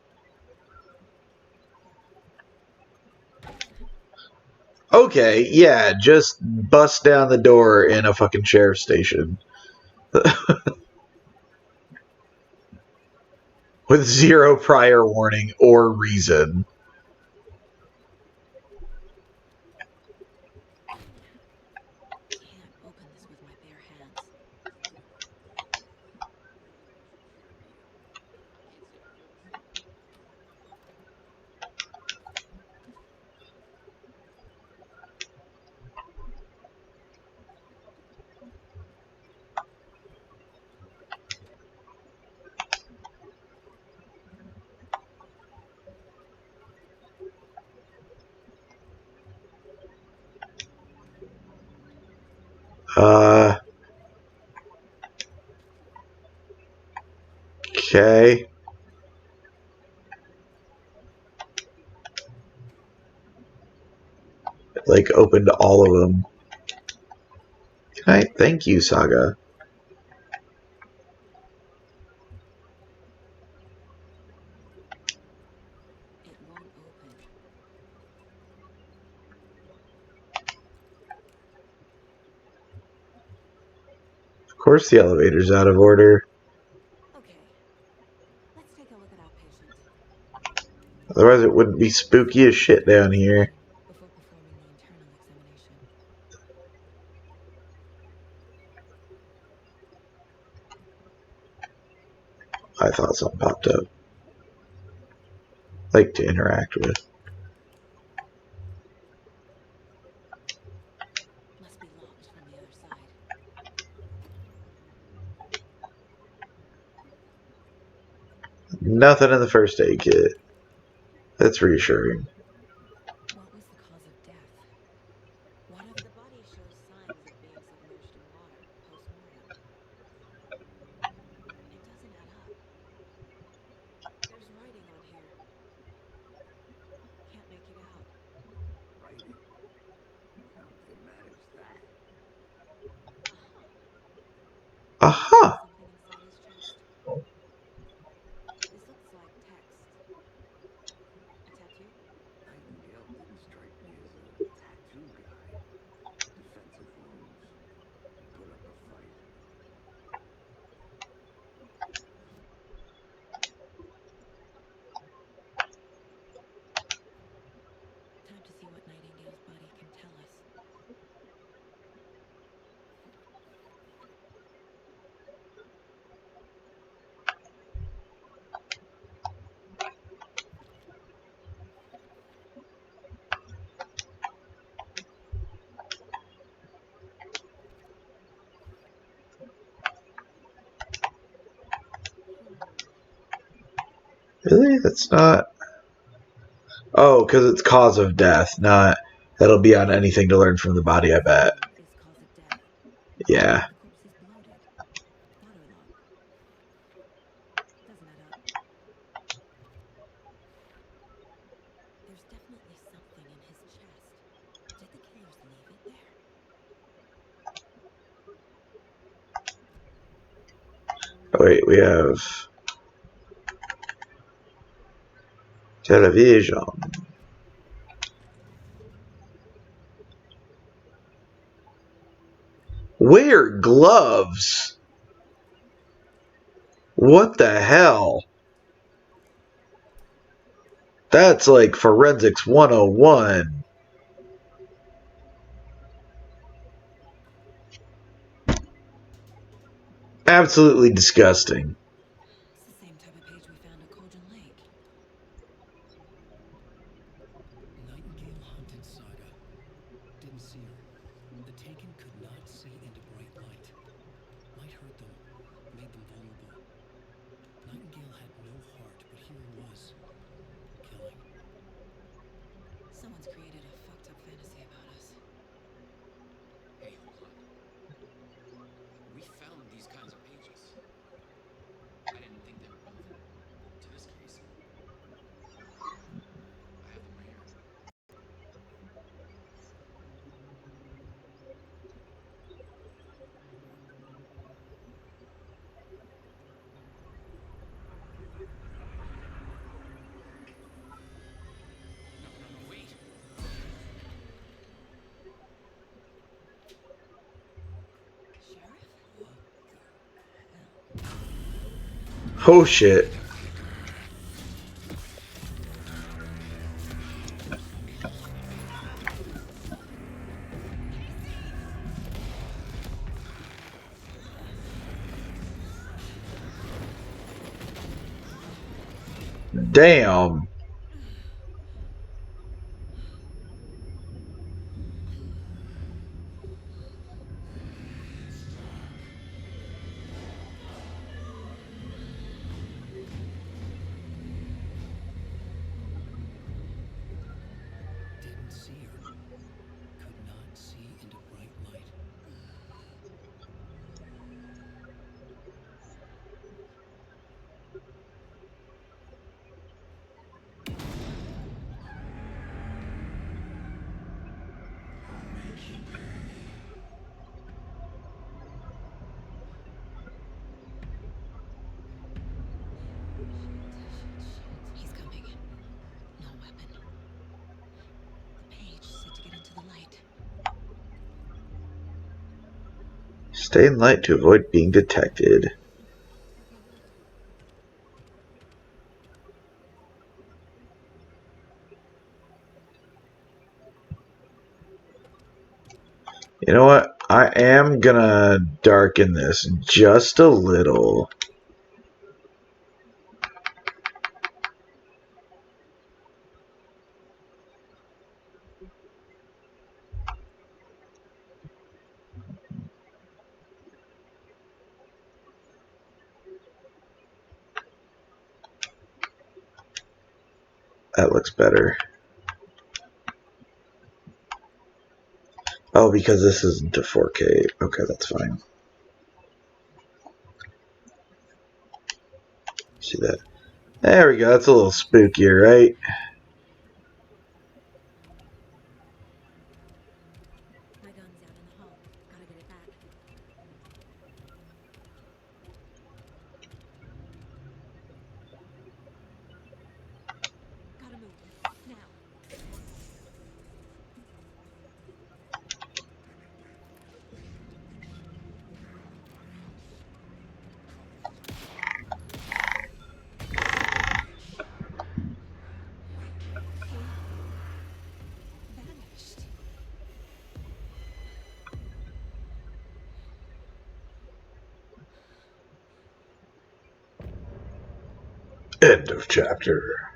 Okay, yeah, just bust down the door in a fucking sheriff's station. With zero prior warning or reason. Can't open this with my bare hands. Cheer me up. Can't say I feel the same. Uh, okay. Like, opened all of them. Can I? Thank you, Saga. It won't open. Of course the elevator's out of order. Okay, let's take a look at our patient. Otherwise it wouldn't be spooky as shit down here. Before performing the internal examination. I thought something popped up. Like to interact with. Must be locked from the other side. Nothing in the first aid kit. That's reassuring. What was the cause of death? What if the body shows signs of being submerged in water post-mortem? It doesn't add up. There's writing on here. Can't make it out. Writing. How did they manage that? Aha! See Aha! something inside his chest? This looks like text. A tattoo? Nightingale didn't strike me as a tattoo guy. Defensive wounds. Put up a fight. Time to see what Nightingale's body can tell us. Really? That's not... Oh, because it's cause of death, not... That'll be on anything to learn from the body, I bet. Is cause of death. Yeah. The corpse is bloated. Waterlogged. Doesn't add up. There's definitely something in his chest. Did the killers leave it there? Oh, wait, we have... television. Wear gloves! What the hell? That's like Forensics 101. Absolutely disgusting. It's the same type of page we found at Colgan Lake. Nightingale hunted Saga. Didn't see her. The Taken could not see into bright light. Light hurt them, made them vulnerable. Nightingale had no heart, but here he was, killing. Someone's created a fucked up fantasy about us. Hey, hold on. We found these kinds of pages. I didn't think they were relevant to this case. I have them right here. Oh shit. Damn. Didn't see her. Could not see into bright light. He's coming. No weapon. The page said to get into the light. Stay in light to avoid being detected. You know what? I am gonna darken this just a little. That looks better. Oh, because this isn't a 4K. Okay, that's fine. See that? There we go. That's a little spookier, right? My gun's out in the hall. Gotta get it back. Gotta move. Now. He vanished. End of chapter.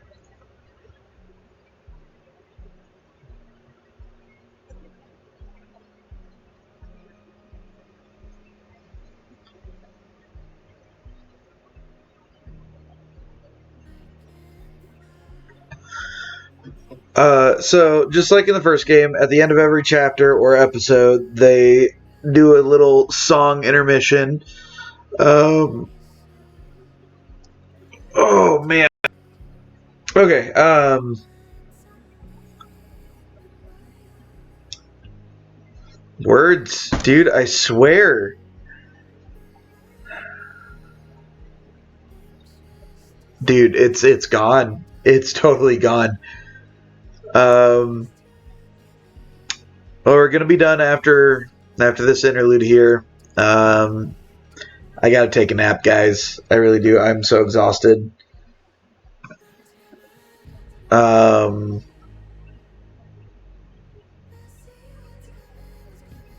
So just like in the first game, at the end of every chapter or episode, they do a little song intermission. Oh man. Okay. Words, dude. I swear, dude. It's gone. It's totally gone. Well, we're gonna be done after this interlude here. I gotta take a nap, guys. I really do. I'm so exhausted. Um,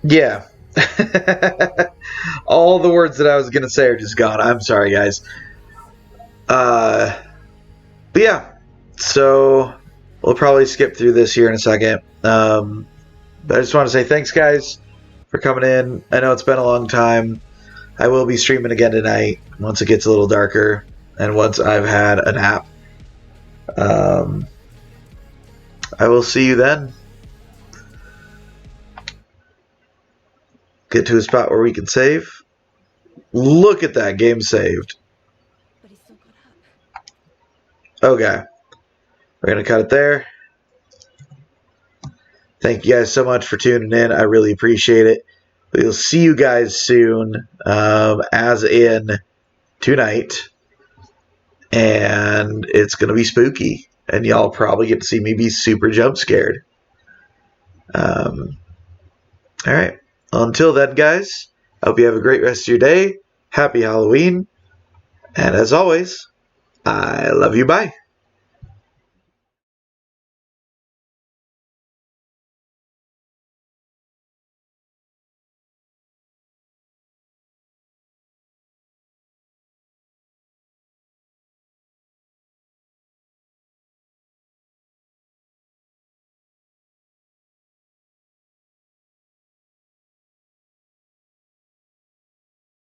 yeah. All the words that I was gonna say are just gone. I'm sorry, guys. Uh, but yeah. So we'll probably skip through this here in a second. But I just want to say thanks, guys, for coming in. I know it's been a long time. I will be streaming again tonight once it gets a little darker and once I've had a nap. Um, I will see you then. Get to a spot where we can save. Look at that, game saved. But he's still caught up. Okay, we're going to cut it there. Thank you guys so much for tuning in. I really appreciate it. We'll see you guys soon, as in tonight. And it's going to be spooky. And y'all probably get to see me be super jump scared. All right. Well, until then, guys, I hope you have a great rest of your day. Happy Halloween. And as always, I love you. Bye.